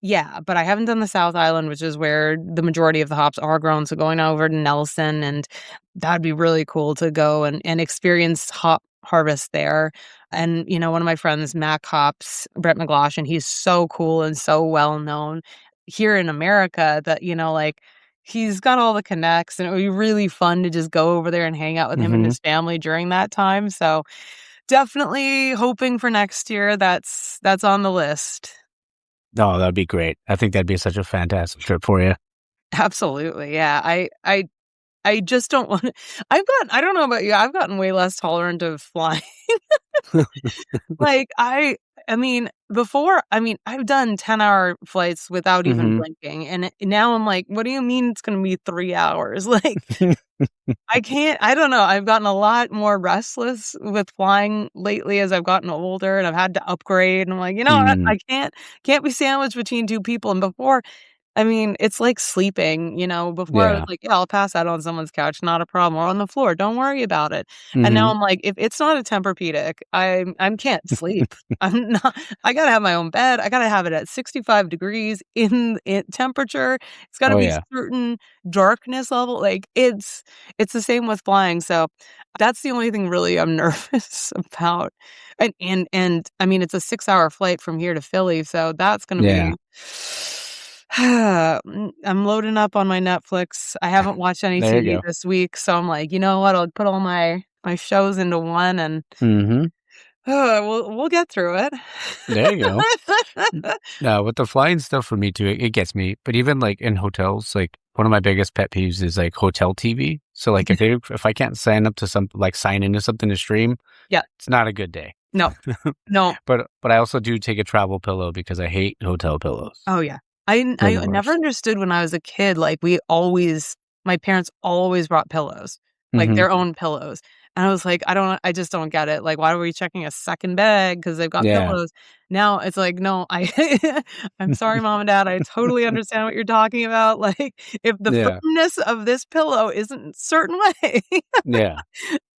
yeah, but I haven't done the South Island, which is where the majority of the hops are grown. So going over to Nelson, and that'd be really cool to go and experience hop harvest there. And, one of my friends, Mac Hops, Brett McGlosh, he's so cool and so well known here in America that, like, he's got all the connects, and it would be really fun to just go over there and hang out with him and Mm-hmm. his family during that time. So definitely hoping for next year. That's on the list. Oh, that'd be great. I think that'd be such a fantastic trip for you. Absolutely. Yeah. I just don't want to. I don't know about you. I've gotten way less tolerant of flying. Like, I've done 10-hour flights without even Mm-hmm. blinking. And now I'm like, what do you mean it's going to be 3 hours? Like, I don't know. I've gotten a lot more restless with flying lately as I've gotten older, and I've had to upgrade. And I'm like, what? Mm, I can't be sandwiched between two people. And before, it's like sleeping, before I was yeah. like, "Yeah, I'll pass out on someone's couch, not a problem, or on the floor, don't worry about it." And now Mm-hmm. I'm like, if it's not a Tempur-Pedic, I can't sleep. I'm not I gotta have my own bed, I gotta have it at 65 degrees in temperature, it's gotta Oh, be yeah. certain darkness level, like, it's the same with flying, so that's the only thing really I'm nervous about. It's a 6-hour flight from here to Philly, so that's gonna Yeah. be I'm loading up on my Netflix. I haven't watched any There you TV go. this week, so I'm like, "You know what? I'll put all my shows into one, and Mm-hmm. we'll get through it." There you go. No, with the flying stuff for me too, it gets me. But even like in hotels, like one of my biggest pet peeves is like hotel TV. So like if I can't sign into something to stream, Yeah. it's not a good day. No. No. But I also do take a travel pillow because I hate hotel pillows. Oh, yeah. They're I the never worst. understood when I was a kid, like, my parents always brought pillows, like, Mm-hmm. their own pillows, and I was like, I just don't get it, like, why are we checking a second bag because 'cause they've got Yeah. pillows? Now it's like, "No, I I'm sorry, mom and dad, I totally understand what you're talking about, like, if the Yeah. firmness of this pillow isn't a certain way." Yeah.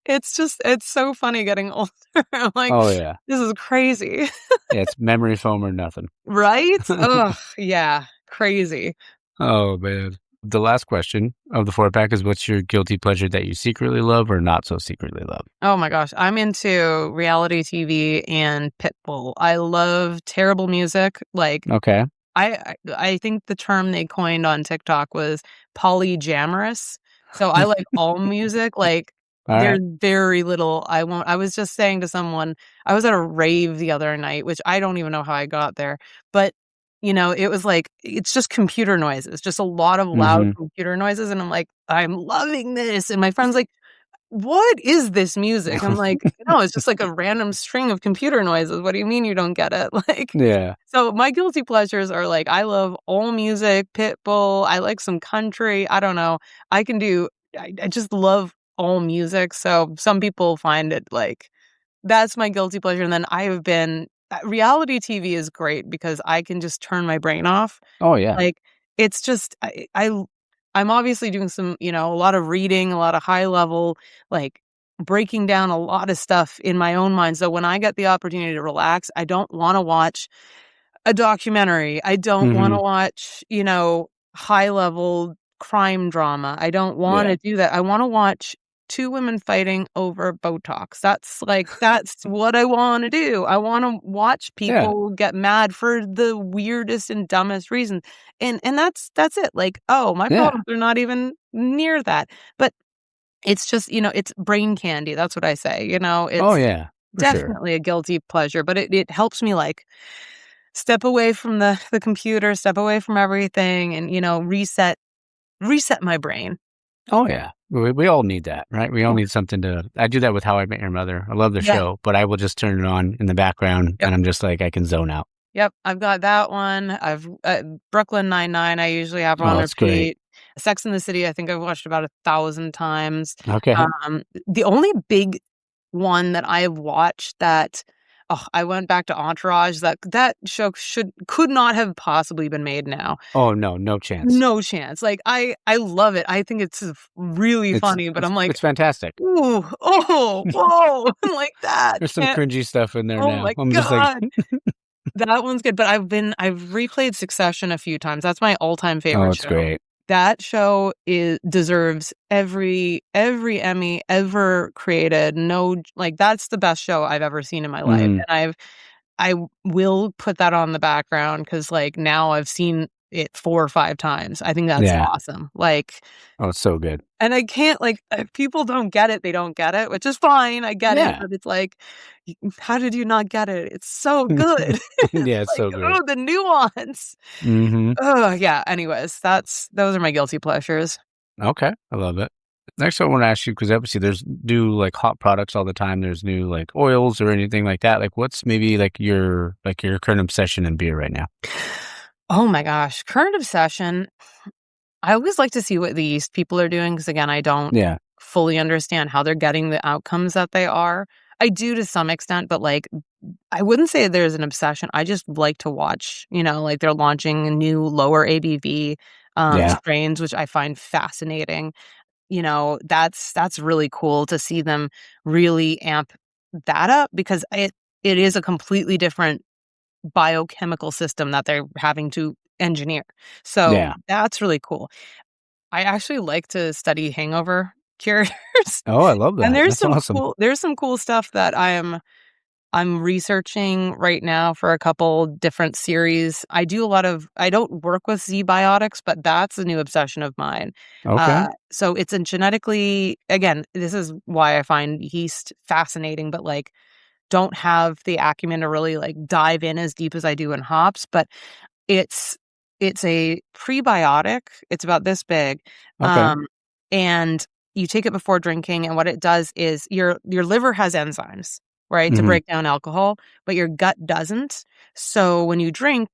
It's so funny getting older. I'm like, Oh yeah. "This is crazy." Yeah. It's memory foam or nothing. Right? Ugh, yeah, crazy. Oh man. The last question of the 4-pack is what's your guilty pleasure that you secretly love or not so secretly love? Oh my gosh, I'm into reality TV and Pitbull. I love terrible music. Like, Okay. I think the term they coined on TikTok was polyjamorous. So I like all music. Like, All there's right. very little I won't. I was just saying to someone, I was at a rave the other night, which I don't even know how I got there, but it was like it's just computer noises, just a lot of loud Mm-hmm. computer noises, and I'm like, I'm loving this. And my friend's like, what is this music? I'm like, "No, it's just like a random string of computer noises. What do you mean you don't get it?" Like, Yeah. so my guilty pleasures are like, I love all music, Pitbull, I like some country, I don't know. I just love all music, so some people find it like that's my guilty pleasure, and then I have been reality TV is great because I can just turn my brain off. Oh yeah. Like, it's just I'm obviously doing some, a lot of reading, a lot of high level, like, breaking down a lot of stuff in my own mind, so when I get the opportunity to relax, I don't wanna watch a documentary. I don't Mm-hmm. wanna watch, high level crime drama. I don't Yeah. wanna do that. I wanna watch 2 women fighting over Botox. That's what I wanna do. I wanna watch Yeah. people get mad for the weirdest and dumbest reasons. And that's it. Like, oh, my Yeah. problems are not even near that. But it's just, it's brain candy. That's what I say. Oh It's yeah. For sure. definitely a guilty pleasure, but it helps me, like, step away from the computer, step away from everything, and, reset my brain. Oh yeah. We all need that, right? We all Yeah. need something I do that with How I Met Your Mother. I love the Yeah. show, but I will just turn it on in the background Yep. and I'm just like, I can zone out. Yep, I've got that one. I've Brooklyn Nine-Nine, I usually have on Oh, it's great. repeat. Sex and the City, I think I've watched about 1,000 times. Okay. The only big one that I've watched that I went back to Entourage. That show could not have possibly been made now. Oh, no chance. No chance. Like, I love it. I think it's really funny, but I'm like, it's fantastic. ooh, oh, whoa, like that. There's some cringy stuff in there Oh now. my I'm just like, God. That one's good, but I've replayed Succession a few times. That's my all-time oh, favorite it's show. great. That show deserves every Emmy ever created. No, like, that's the best show I've ever seen in my life. Mhm. And I will put that on the background because, like, now I've seen it 4 or 5 times. I think that's Yeah. awesome. Like, Oh, it's so good. and I can't, like, if people don't get it, they don't get it, which is fine. I get it, Yeah. but it's like, how did you not get it? It's so good. Yeah, It's it's so like, great. oh, the nuance. Mhm. Oh, yeah. Anyways, those are my guilty pleasures. Okay, I love it. Next, I want to ask you, because obviously there's new like hot products all the time. There's new like oils or anything like that. Like, what's maybe like your current obsession in beer right now? Oh my gosh, current obsession. I always like to see what the yeast people are doing because, again, I don't Yeah, fully understand how they're getting the outcomes that they are. I do to some extent, but, like, I wouldn't say there's an obsession. I just like to watch, like, they're launching new lower ABV yeah, strains, which I find fascinating. That's really cool to see them really amp that up because it is a completely different biochemical system that they're having to engineer. So yeah. that's really cool. I actually like to study hangover cures. Oh, I love And that. That's awesome. there's some cool stuff that I'm researching right now for a couple different series. I don't work with ZBiotics, but that's a new obsession of mine. Okay. So it's a genetically, again, this is why I find yeast fascinating, but, like, don't have the acumen to really, like, dive in as deep as I do in hops, but it's a prebiotic. It's about this big, Okay. and you take it before drinking, and what it does is your liver has enzymes, right, to Hmm. break down alcohol, but your gut doesn't. So when you drink,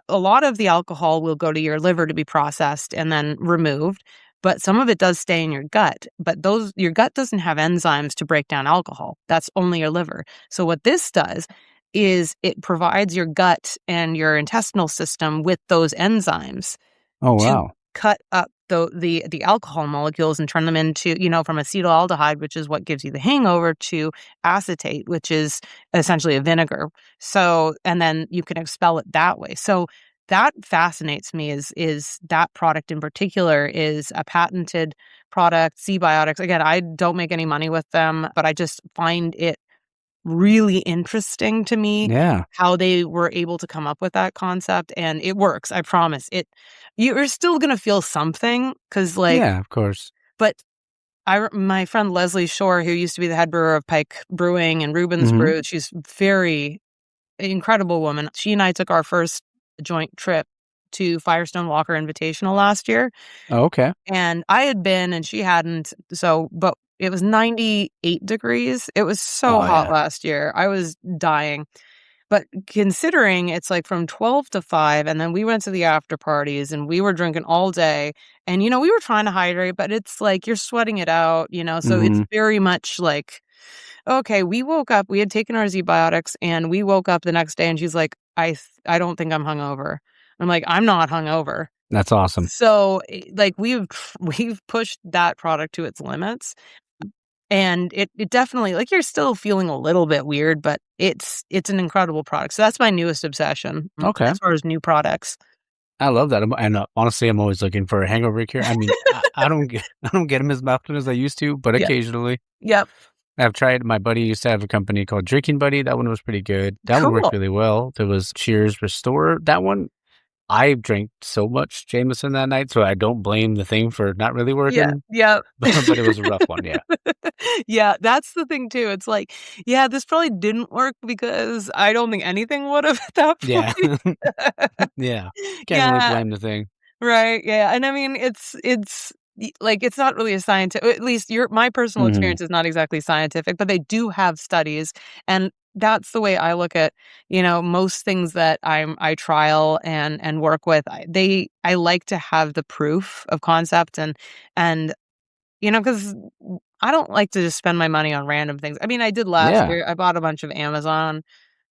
a lot of the alcohol will go to your liver to be processed and then removed, but some of it does stay in your gut. But your gut doesn't have enzymes to break down alcohol. That's only your liver. So what this does is it provides your gut and your intestinal system with those enzymes Oh, to wow. cut up the alcohol molecules and turn them into, from acetaldehyde, which is what gives you the hangover, to acetate, which is essentially a vinegar. So, and then you can expel it that way. So that fascinates me is that product in particular is a patented product, ZBiotics. Again, I don't make any money with them, but I just find it really interesting to me Yeah. how they were able to come up with that concept, and it works, I promise. You're still gonna feel something, because, like, Yeah, of course. but my friend Leslie Shore, who used to be the head brewer of Pike Brewing and Reuben's Hmm. Brew, she's very incredible woman. She and I took our first joint trip to Firestone Walker Invitational last year, Oh, okay. and I had been and she hadn't, but it was 98 degrees. It was so Oh, hot yeah. last year. I was dying. But considering it's, like, from 12 to 5, and then we went to the after parties, and we were drinking all day, and, we were trying to hydrate, but it's like you're sweating it out, so it's Hmm. very much like, okay, we woke up, we had taken our ZBiotics, and we woke up the next day, and she's like, I don't think I'm hungover." I'm like, "I'm not hungover." That's awesome. So, like, we've pushed that product to its limits, and it definitely, like, you're still feeling a little bit weird, but it's an incredible product. So that's my newest obsession, Okay. as far as new products. I love that. And honestly, I'm always looking for a hangover cure. I mean, I don't get, I don't get them as often as I used to, but Yeah. occasionally. Yep. I've tried. My buddy used to have a company called Drinking Buddy. That one was pretty good. That one worked Cool. really well. There was Cheers Restore. That one, I drank so much Jameson that night, so I don't blame the thing for not really Yeah. working. Yep. But it was a rough one. Yeah. Yeah, that's the thing too. It's like, yeah, this probably didn't work because I don't think anything would have at that Yeah. point. Yeah. Can't really Yeah. blame the thing. Right, yeah, and I mean, like, it's not really a scientific, at least my personal Hmm. experience is not exactly scientific, but they do have studies, and that's the way I look at, most things that I trial and work with. I like to have the proof of concept, and, because I don't like to just spend my money on random things. I mean, I did last Yeah. year. I bought a bunch of Amazon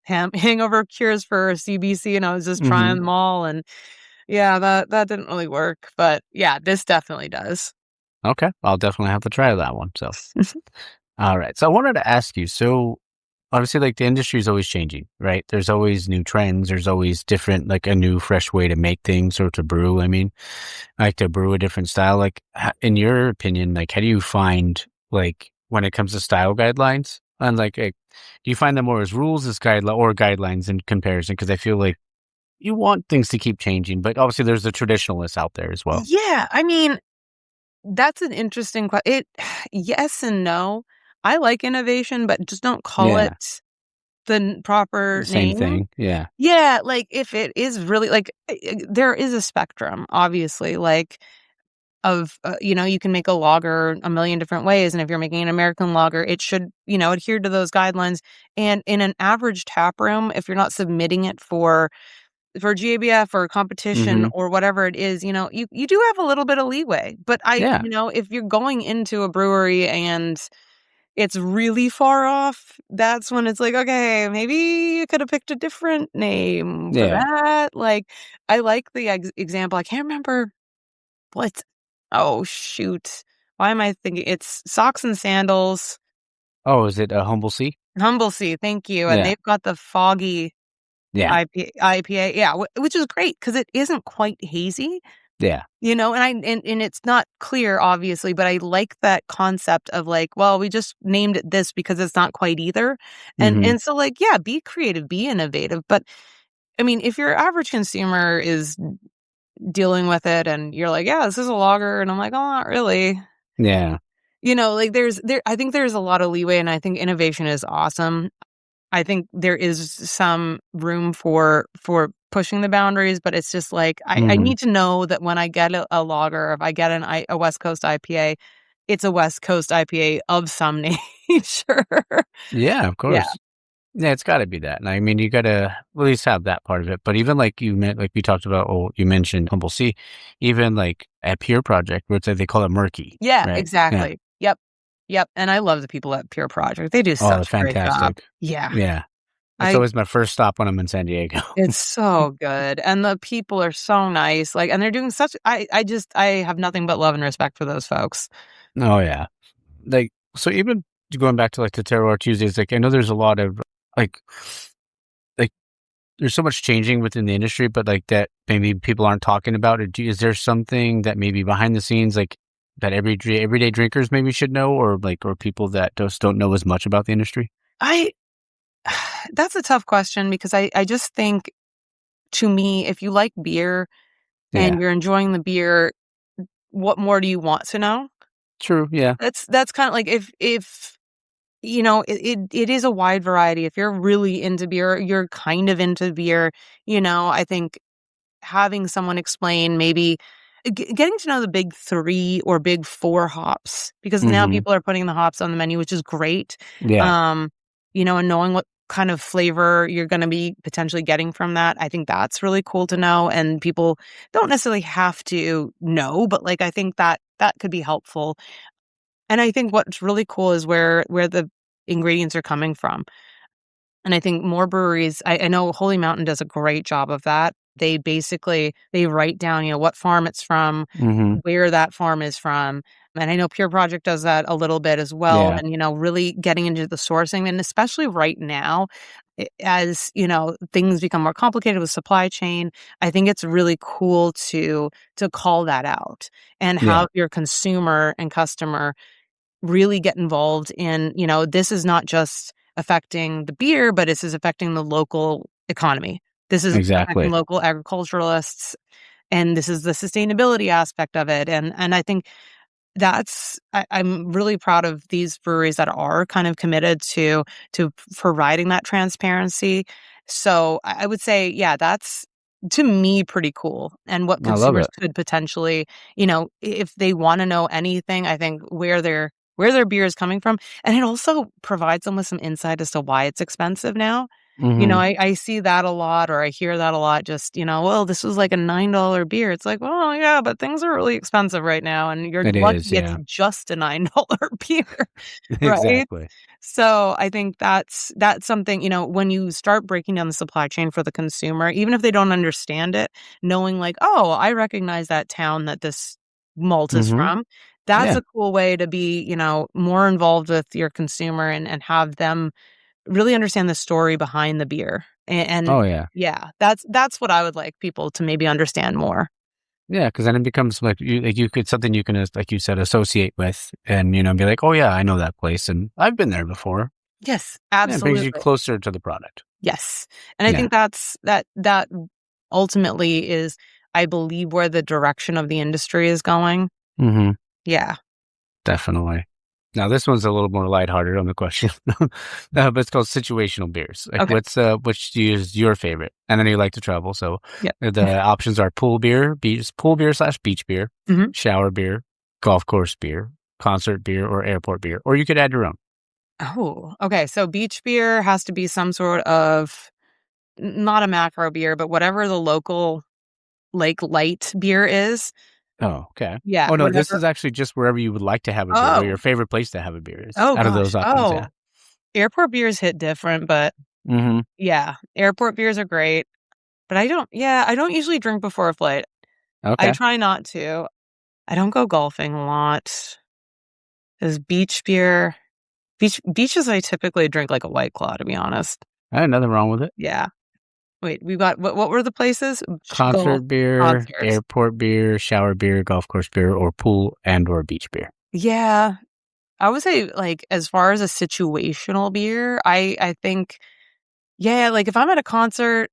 hangover cures for CBC, and I was just trying Hmm. them all, and yeah, that didn't really work. But yeah, this definitely does. Okay. I'll definitely have to try that one. So, all right. So I wanted to ask you, so obviously like the industry is always changing, right? There's always new trends. There's always different, like a new fresh way to make things or to brew. I mean, like to brew a different style. Like in your opinion, like how do you find like when it comes to style guidelines and like, do you find them more as rules as guidelines in comparison? Because I feel like you want things to keep changing, but obviously there's the traditionalists out there as well. Yeah, I mean, that's an interesting it yes and no. I like innovation, but just don't call Yeah. it the proper The same name. thing. Yeah. Yeah, like, if it is really like, there is a spectrum, obviously, like, of, you can make a lager a million different ways, and if you're making an American lager, it should, adhere to those guidelines, and in an average tap room, if you're not submitting it for GABF or competition Hmm. or whatever it is, you do have a little bit of leeway, but Yeah. if you're going into a brewery and it's really far off, that's when it's like, "Okay, maybe you could have picked a different name for Yeah. that." Like, I like the example. I can't remember what oh, shoot. Why am I thinking it's Socks and Sandals, Oh, is it a Humble Sea? Humble Sea, thank you, and Yeah. they've got the foggy Yeah. IPA, yeah, which is great because it isn't quite hazy, Yeah. and it's not clear, obviously, but I like that concept of like, well, we just named it this because it's not quite either. And Hmm. and so like, yeah, be creative, be innovative. But I mean, if your average consumer is dealing with it and you're like, yeah, this is a lager, and I'm like, oh, not really. Yeah. Like I think there's a lot of leeway, and I think innovation is awesome. I think there is some room for pushing the boundaries, but it's just like I Hmm. need to know that when I get a lager, if I get a West Coast IPA, it's a West Coast IPA of some nature. Yeah, of Yeah. course. Yeah, it's gotta be that. And I mean, you gotta at least have that part of it. But even like you meant, like we talked about, oh, you mentioned Humble Sea, even like at Pure Project, where they call it murky, Yeah, right? Yeah. exactly. Yep. Yep, and I love the people at Pure Project. They do Oh, they're such a great job. fantastic. Yeah. Yeah. That's I always my first stop when I'm in San Diego. It's so good, and the people are so nice, like, and they're doing such I have nothing but love and respect for those folks. Oh yeah. Like, so even going back to like the Terroir Tuesdays, like I know there's a lot of like like there's so much changing within the industry, but like that maybe people aren't talking about it. Is there something that maybe behind the scenes, like that everyday drinkers maybe should know, or like or people that just don't know as much about the industry? I That's a tough question because I just think, to me, if you like beer and Yeah. you're enjoying the beer, what more do you want to know? True. Yeah. That's kinda like if it is a wide variety. If you're really into beer, you're kind of into beer, I think having someone explain maybe getting to know the big 3 or big 4 hops, because now Hmm. people are putting the hops on the menu, which is great. Yeah. Um, and knowing what kind of flavor you're gonna be potentially getting from that, I think that's really cool to know, and people don't necessarily have to know, but, like, I think that could be helpful. And I think what's really cool is where the ingredients are coming from. And I think more breweries, I know Holy Mountain does a great job of that. They write down, what farm it's from, Hmm. where that farm is from. And I know Pure Project does that a little bit as well. Yeah. And, really getting into the sourcing, and especially right now, as, things become more complicated with supply chain, I think it's really cool to call that out and Yeah. have your consumer and customer really get involved in, this is not just affecting the beer, but this is affecting the local economy. This is affecting Exactly. local agriculturalists, and this is the sustainability aspect of it. And I think I'm really proud of these breweries that are kind of committed to providing that transparency. So I would say, yeah, that's, to me, pretty cool. And what I love consumers it. could potentially, if they want to know anything, I think where their beer is coming from, and it also provides them with some insight as to why it's expensive now. Mm-hmm. I see that a lot, or I hear that a lot, just, well, this was like a $9 beer. It's like, well, yeah, but things are really expensive right now, and you're It lucky is, it's yeah. just a $9 beer, right? Exactly. So I think that's something, when you start breaking down the supply chain for the consumer, even if they don't understand it, knowing like, oh, I recognize that town that this malt is Mm-hmm. from. That's Yeah. a cool way to be, more involved with your consumer, and have them really understand the story behind the beer. And Oh, yeah. yeah, that's what I would like people to maybe understand more. Yeah, because then it becomes like you could something you can, like you said, associate with, and be like, oh yeah, I know that place, and I've been there before. Yes, Yeah, it brings you absolutely. closer to the product. Yes. And I Yeah. think that ultimately is, I believe, where the direction of the industry is going. Mm-hmm. Yeah. Definitely. Now this one's a little more lighthearted on the question, but it's called situational beers. Like, Okay. which is your favorite? And then you like to travel, so Yep. the options are pool beer / beach beer, Mhm. shower beer, golf course beer, concert beer, or airport beer. Or you could add your own. Oh, okay. So beach beer has to be some sort of, not a macro beer, but whatever the local Lake Light beer is. Oh, okay. Yeah, Oh no, this whatever. is actually just wherever you would like to have a beer, where your Oh. favorite place to have a beer is. Oh Out of gosh. those options, Oh, yeah. airport beers hit different, but Mm-hmm. yeah, airport beers are great. But I don't usually drink before a flight. I Okay. try not to. I don't go golfing a lot. Is beach beer beaches, I typically drink like a White Claw, to be honest. Nothing wrong with it. Yeah. Wait, we got what were the places? Golf, Concert beer, concerts. airport beer, shower beer, golf course beer, or pool and or beach beer. Yeah. I would say, like, as far as a situational beer, I think, yeah, like, if I'm at a concert,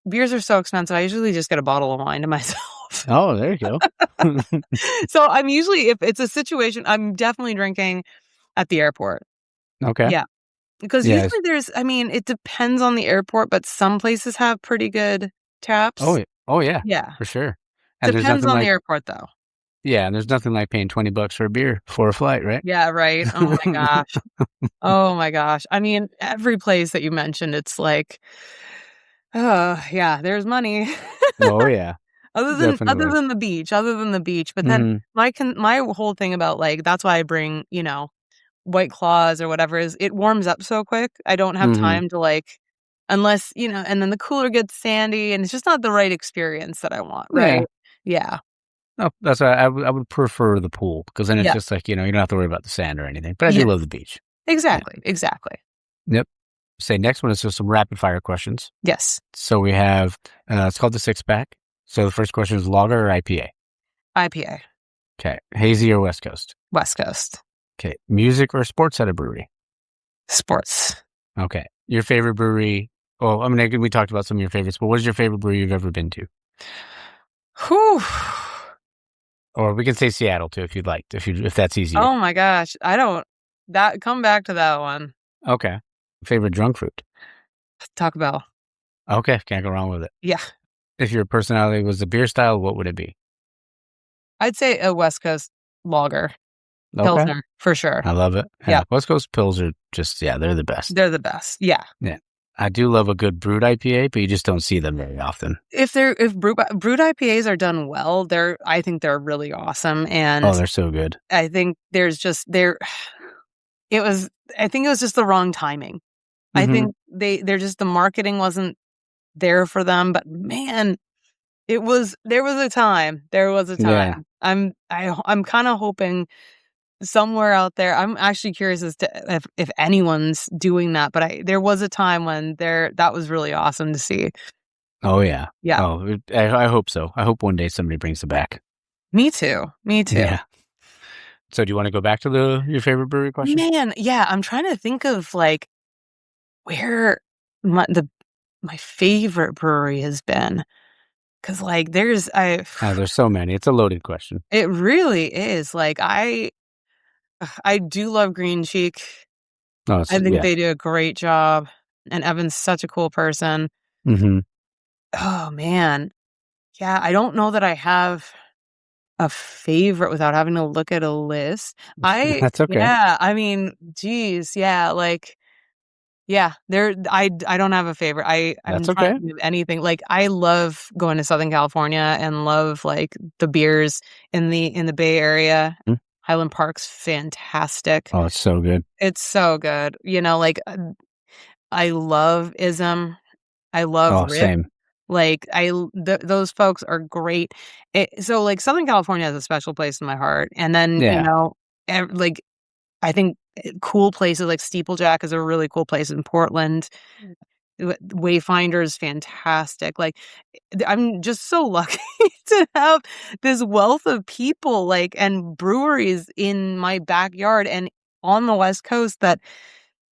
beers are so expensive, I usually just get a bottle of wine to myself. Oh, there you go. So, I'm usually, if it's a situation, I'm definitely drinking at the airport. Okay. Yeah, because Yes. usually it depends on the airport, but some places have pretty good Oh, taps. oh yeah, Yeah. for sure. And there's Depends nothing on the like airport, though. and there's nothing like paying $20 for a beer for a flight, right? Yeah, right. Oh my gosh. Oh my gosh. I mean, every place that you mentioned, it's like, oh, yeah, there's money. Oh yeah, Other definitely. than the beach, but then Mhm. my whole thing about, like, that's why I bring, White Claws or whatever, is it warms up so quick. I don't have Mhm. time to, like, unless, and then the cooler gets sandy, and it's just not the right experience that I want, Yeah. right? Yeah. No, that's why I would prefer the pool, because then it's Yeah. just like, you don't have to worry about the sand or anything. But I do Yes. love the beach. Yeah. Exactly, exactly. Yep. Say next one is just some rapid fire questions. Yes. So we have it's called the six pack. So the first question is lager or IPA? IPA, Okay. Hazy or West Coast? West Coast, Okay. Music or sports at a brewery? sports. Okay. Your favorite brewery? Well, I mean, we talked about some of your favorites, but what is your favorite brewery you've ever been to? Whew. Or we can say Seattle too, if you'd like, if that's easier. Oh my gosh. I don't that come back to that one. Okay. Favorite drunk fruit? Taco Bell. Okay. Can't go wrong with it. Yeah. If your personality was a beer style, what would it be? I'd say a West Coast lager. Okay. Pilsner, for sure. I love it. Yeah. West Coast Pills are just, they're the best. They're the best. Yeah. Yeah. I do love a good brewed IPA, but you just don't see them very often. If brewed IPAs are done well, I think they're really awesome. And Oh, they're so good. I think I think it was just the wrong timing. I Mm-hmm. think they're just, the marketing wasn't there for them, but man, there was a time. There was a Yeah. time. I'm kind of hoping somewhere out there. I'm actually curious as to if anyone's doing that, but there was a time when that was really awesome to see. Oh, yeah. Yeah. Oh, I hope so. I hope one day somebody brings it back. Me too. Me too. Yeah. So do you want to go back to your favorite brewery question? Man, yeah, I'm trying to think of, like, where my favorite brewery has been, because, like, there's So many. It's a loaded question. it really is, like, I do love Green Cheek. Oh, I think yeah. they do a great job, and Evan's such a cool person. Mm-hmm. Oh, man. Yeah, I don't know that I have a favorite without having to look at a list. That's okay. Yeah, I mean, geez, yeah, like, Yeah, I don't have a favorite. I'm That's trying okay. to think of anything. Like, I love going to Southern California and love, like, the beers in the Bay Area. Mm. Highland Park's fantastic. Oh, it's so good. It's so good. Like, I love ISM. I love Oh, Rip. same. Like, those folks are great. So, like, Southern California has a special place in my heart. And then, Yeah. like, I think cool places like Steeplejack is a really cool place in Portland. Wayfinder is fantastic. Like, I'm just so lucky to have this wealth of people, like, and breweries in my backyard and on the West Coast that,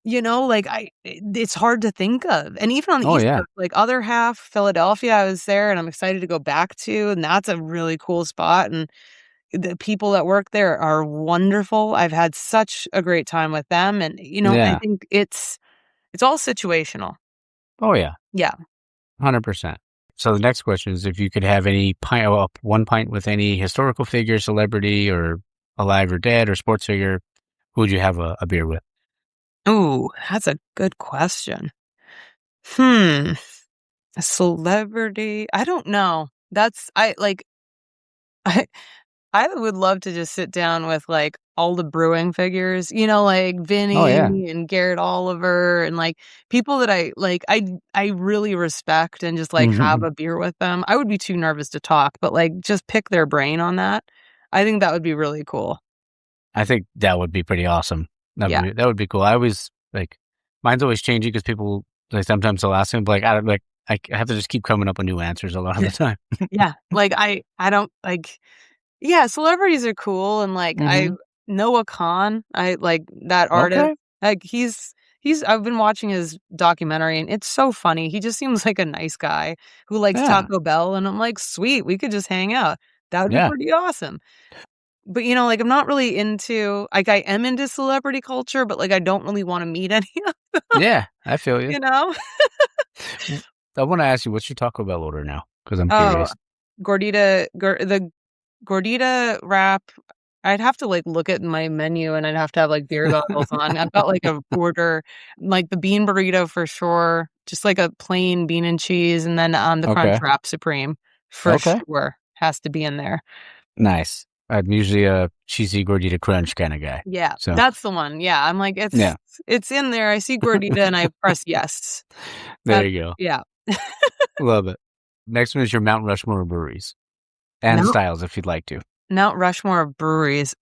like, it's hard to think of. And even on the Oh, East yeah. Coast, like, other half, Philadelphia, I was there and I'm excited to go back to, and that's a really cool spot. And the people that work there are wonderful. I've had such a great time with them. And, I Yeah. think it's all situational. Oh, yeah. Yeah. 100%. So the next question is if you could have one pint with any historical figure, celebrity, or alive or dead, or sports figure, who would you have a beer with? Ooh, that's a good question. A celebrity? I don't know. I I would love to just sit down with, like, all the brewing figures, like Oh, yeah. Vinny and Garrett Oliver and, like, people that I really respect and just, like, have a beer with them. I would be too nervous to talk, but, like, just pick their brain on that. I think that would be really cool. I think that would be pretty awesome. Yeah. That would be cool. I always, like, mine's always changing because people, like, sometimes they'll ask me, but, like, I have to just keep coming up with new answers a lot of the time. Yeah. Like, I don't, like, yeah, celebrities are cool, and, like, Noah Khan, I like that artist. Okay. Like, I've been watching his documentary, and it's so funny. He just seems like a nice guy who likes Yeah. Taco Bell, and I'm like, "Sweet, we could just hang out." That would be Yeah. pretty awesome. But, like, I'm not really into, like, I am into celebrity culture, but, like, I don't really wanna meet any of them, Yeah, I feel you. you know? I want to ask you, what's your Taco Bell order now? Because I'm Oh, curious. the gordita wrap. I'd have to, like, look at my menu, and I'd have to have, like, beer goggles on. I've got, like, a order, like, the bean burrito for sure, just, like, a plain bean and cheese, and then, the Crunch Okay. Wrap Supreme for sure has to be in there. Nice. I'm usually a cheesy gordita crunch kind of guy. Yeah, So that's the one. Yeah, I'm like, it's in there. I see gordita, and I press yes. there you go. Yeah. Love it. Next one is your Mount Rushmore breweries and styles, if you'd like to. Mount Rushmore of breweries.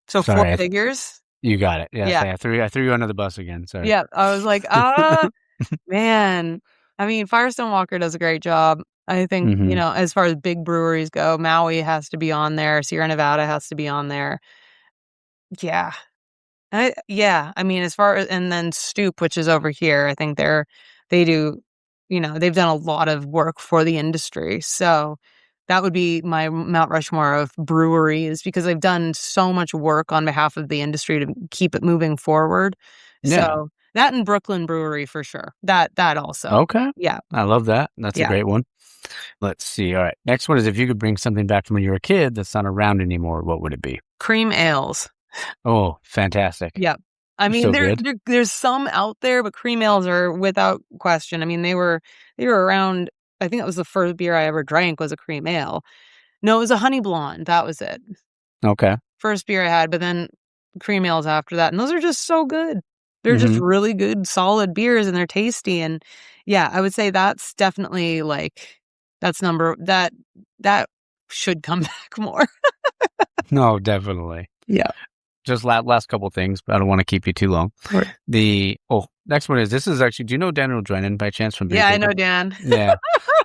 So Sorry, 4 figures? You got it. Yes, Yeah. I threw you under the bus again. Sorry. Yeah, I was like, man. I mean, Firestone Walker does a great job. I think, as far as big breweries go, Maui has to be on there. Sierra Nevada has to be on there. Yeah. I mean, as far as, and then Stoop, which is over here, I think they do, they've done a lot of work for the industry. So that would be my Mount Rushmore of breweries because they've done so much work on behalf of the industry to keep it moving forward. Yeah. So that and Brooklyn Brewery for sure. That also. Okay. Yeah. I love that. That's a great one. Let's see. All right. Next one is if you could bring something back from when you were a kid that's not around anymore, what would it be? Cream ales. Oh, fantastic. Yeah. I mean, So there's some out there, but cream ales are without question. I mean, they were around. I think that was the first beer I ever drank was a cream ale. No, it was a honey blonde. That was it. Okay. First beer I had, but then cream ales after that. And those are just so good. They're just really good, solid beers, and they're tasty. And yeah, I would say that's definitely like, that should come back more. No, definitely. Yeah. Just last couple things, but I don't want to keep you too long. Right. Next one is, this is actually, do you know Daniel Drennan by chance from Beer Yeah, Paper? I know Dan. Yeah.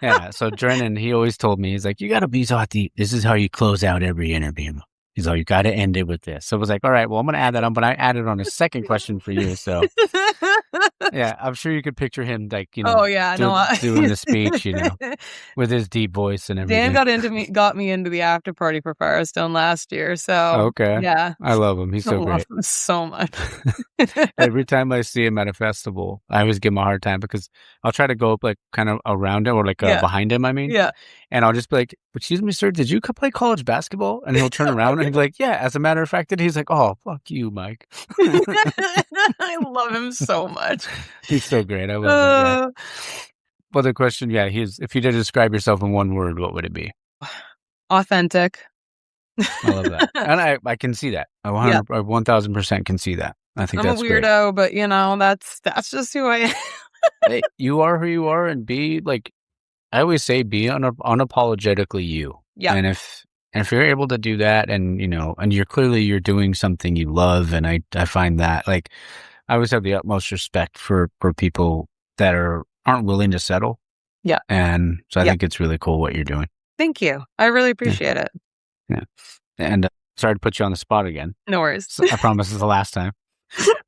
Yeah. So Drennan, he always told me, he's like, you got to be this is how you close out every interview. He's like, you got to end it with this. So I was like, all right, well, I'm going to add that on, but I added on a second question for you. So yeah, I'm sure you could picture him like, doing the speech, with his deep voice and everything. Dan got me into the after party for Firestone last year. So okay. Yeah. I love him. He's so great. Love him so much. Every time I see him at a festival, I always give him a hard time because I'll try to go up like kind of around him or like behind him, I mean. Yeah. And I'll just be like, excuse me, sir, did you play college basketball? And he'll turn around and he'll be like, yeah, as a matter of fact. And he's like, oh, fuck you, Mike. I love him so much. much. He's so great. I love that guy. Uh, But the question, yeah, if you did describe yourself in one word, what would it be? Authentic. I love that. And I can see that. I Yeah. 1000% can see that. I think I'm a that's great. weirdo, but that's just who I am. Hey, you are who you are, and be like, I always say, be unapologetically you. Yeah. And if you're able to do that, and and you're doing something you love, and I find that, like, I always have the utmost respect for people that aren't willing to settle. Yeah. And so I think it's really cool what you're doing. Thank you. I really appreciate it. Yeah. And sorry to put you on the spot again. No worries. So I promise it's the last time.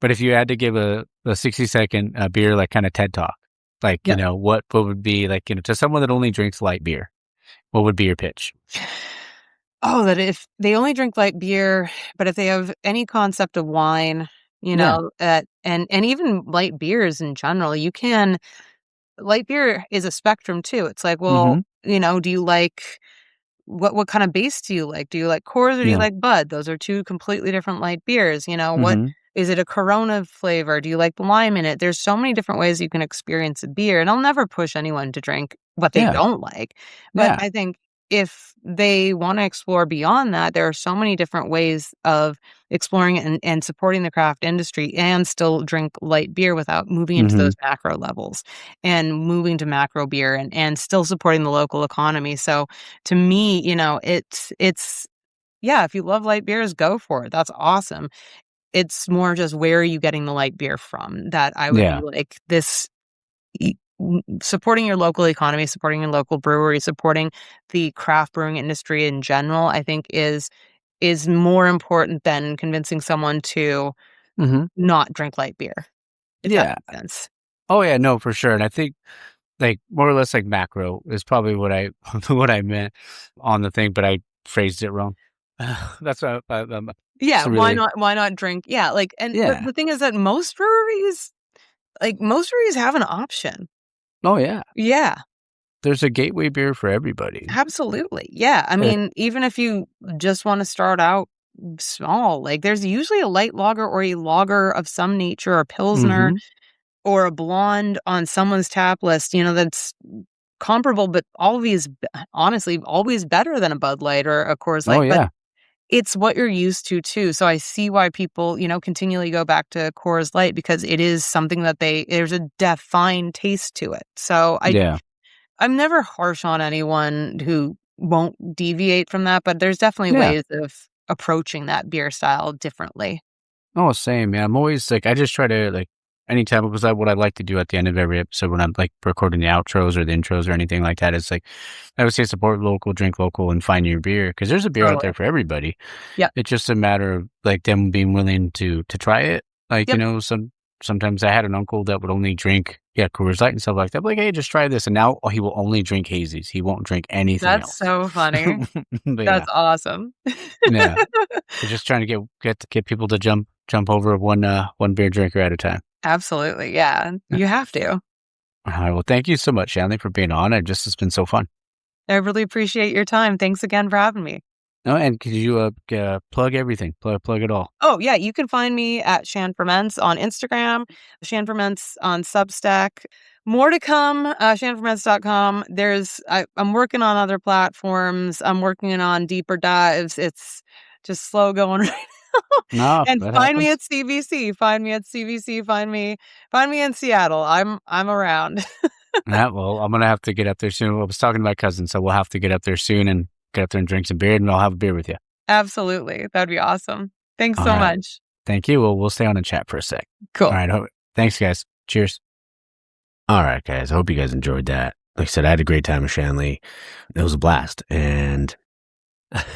But if you had to give a 60-second beer, like, kind of TED talk, like, what would be, like, to someone that only drinks light beer, what would be your pitch? Oh, that if they only drink light beer, but if they have any concept of wine, and even light beers in general, light beer is a spectrum too. It's like, well, do you like, what kind of base do you like? Do you like Coors or do you like Bud? Those are two completely different light beers. What is it, a Corona flavor? Do you like the lime in it? There's so many different ways you can experience a beer, and I'll never push anyone to drink what they don't like. But I think if they want to explore beyond that, there are so many different ways of exploring and supporting the craft industry and still drink light beer without moving into those macro levels and moving to macro beer and still supporting the local economy. So to me, it's if you love light beers, go for it. That's awesome. It's more just, where are you getting the light beer from, that I would be like, this supporting your local economy, supporting your local brewery, supporting the craft brewing industry in general, I think is more important than convincing someone to not drink light beer. If that makes sense. Oh yeah, no, for sure. And I think, like, more or less, like, macro is probably what I what I meant on the thing, but I phrased it wrong. That's what why not drink? Yeah, like, and the thing is that most breweries have an option. Oh yeah. Yeah. There's a gateway beer for everybody. Absolutely. Yeah. I mean, even if you just want to start out small, like, there's usually a light lager or a lager of some nature, or pilsner or a blonde on someone's tap list, that's comparable, but honestly, always better than a Bud Light or a Coors Light. Oh yeah. But it's what you're used to too. So I see why people, continually go back to Coors Light, because it is something that there's a defined taste to it. So I'm never harsh on anyone who won't deviate from that, but there's definitely ways of approaching that beer style differently. Oh, same. Yeah, I'm always like, I just try to, like, anytime, because what I like to do at the end of every episode when I'm, like, recording the outros or the intros or anything like that, is, like, I would say, support local, drink local, and find your beer, because there's a beer out there for everybody. Yeah, it's just a matter of, like, them being willing to try it. Like, sometimes I had an uncle that would only drink Coors Light and stuff like that. I'm like, hey, just try this, and now he will only drink hazies. He won't drink anything else. That's so funny. That's awesome. Yeah, we're just trying to get people to jump over one beer drinker at a time. Absolutely. Yeah. You have to. All right. Well, thank you so much, Shanleigh, for being on. It's been so fun. I really appreciate your time. Thanks again for having me. Oh, and could you plug everything? Plug it all. Oh, yeah. You can find me at Shan Ferments on Instagram, Shan Ferments on Substack. More to come, shanferments.com. I'm working on other platforms. I'm working on deeper dives. It's just slow going right now. No, and find me at CBC. Find me at CBC. Find me in Seattle. I'm around. Yeah, well, I'm gonna have to get up there soon. I was talking to my cousin, so we'll have to get up there soon and get up there and drink some beer, and I'll have a beer with you. Absolutely, that'd be awesome. Thanks so much. Thank you. Well, we'll stay on and chat for a sec. Cool. All right. Thanks, guys. Cheers. All right, guys. I hope you guys enjoyed that. Like I said, I had a great time with Shanleigh. It was a blast, and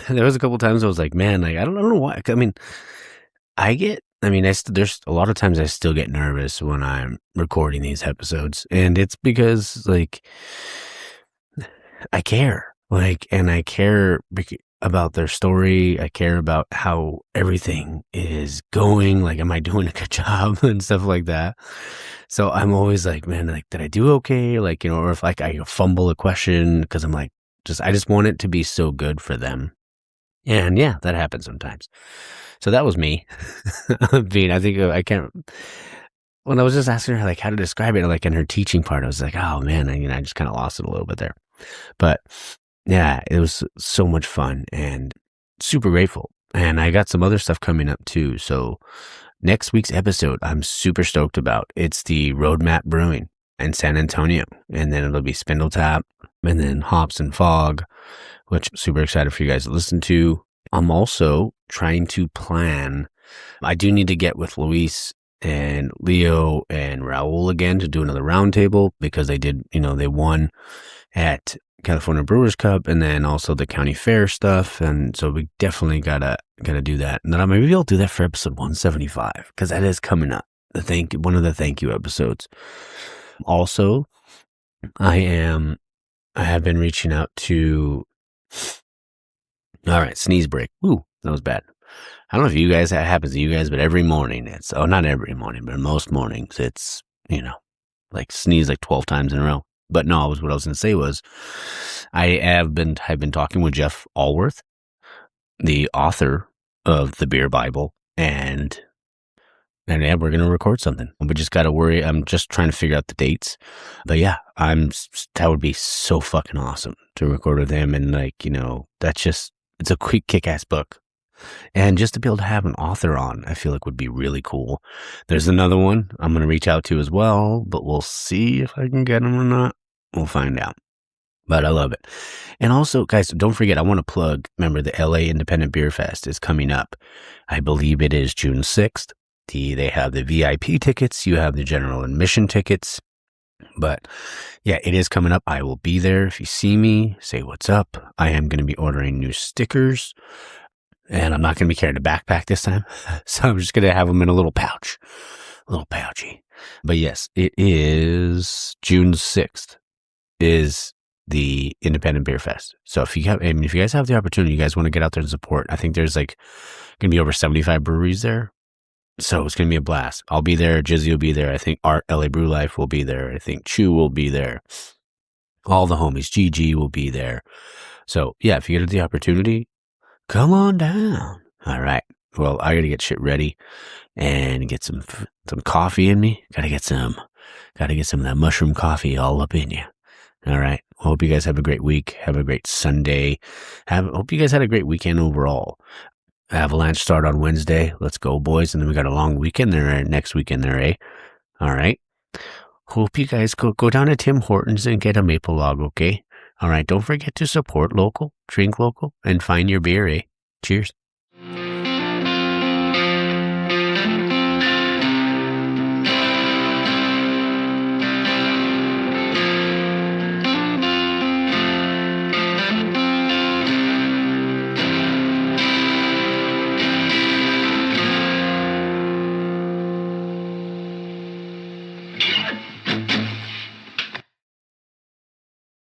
there was a couple times I was like, man, like, I don't know why. I mean, there's a lot of times I still get nervous when I'm recording these episodes, and it's because, like, I care, and I care about their story. I care about how everything is going. Like, am I doing a good job and stuff like that? So I'm always like, man, like, did I do okay? Like, or if, like, I fumble a question, because I'm like, I just want it to be so good for them. And yeah, that happens sometimes. So that was me. I think when I was just asking her like how to describe it, like in her teaching part, I was like, oh man, I just kind of lost it a little bit there. But yeah, it was so much fun and super grateful. And I got some other stuff coming up too. So next week's episode, I'm super stoked about. It's the Roadmap Brewing in San Antonio. And then it'll be Spindle Tap and then Hops and Fog, which I'm super excited for you guys to listen to. I'm also trying to plan. I do need to get with Luis and Leo and Raul again to do another roundtable because they did, they won at California Brewers Cup and then also the county fair stuff. And so we definitely gotta do that. And then maybe I'll do that for episode 175 because that is coming up. One of the thank you episodes. Also, I have been reaching out to, all right, sneeze break. Ooh, that was bad. I don't know if that happens to you guys, but every morning not every morning, but most mornings it's, like sneeze like 12 times in a row. But no, what I was going to say was I have been talking with Jeff Allworth, the author of the Beer Bible, and yeah, we're going to record something. We just got to worry. I'm just trying to figure out the dates. But yeah, that would be so fucking awesome to record with him. And it's a quick kick-ass book. And just to be able to have an author on, I feel like would be really cool. There's another one I'm going to reach out to as well, but we'll see if I can get him or not. We'll find out. But I love it. And also, guys, don't forget, I want to plug, remember the LA Independent Beer Fest is coming up. I believe it is June 6th. They have the VIP tickets. You have the general admission tickets. But yeah, it is coming up. I will be there. If you see me, say what's up. I am going to be ordering new stickers. And I'm not going to be carrying a backpack this time. So I'm just going to have them in a little pouch. A little pouchy. But yes, it is June 6th is the Independent Beer Fest. So if you guys have the opportunity, you guys want to get out there and support. I think there's going to be over 75 breweries there. So it's going to be a blast. I'll be there. Jizzy will be there. I think Art, LA Brew Life will be there. I think Chew will be there. All the homies, GG will be there. So yeah, if you get the opportunity, come on down. All right. Well, I got to get shit ready and get some coffee in me. Got to get some of that mushroom coffee all up in you. All right. Well, hope you guys have a great week. Have a great Sunday. Hope you guys had a great weekend overall. Avalanche start on Wednesday. Let's go, boys. And then we got a long weekend there next weekend there, eh? All right. Hope you guys go down to Tim Hortons and get a maple log, okay? All right. Don't forget to support local, drink local, and find your beer, eh? Cheers.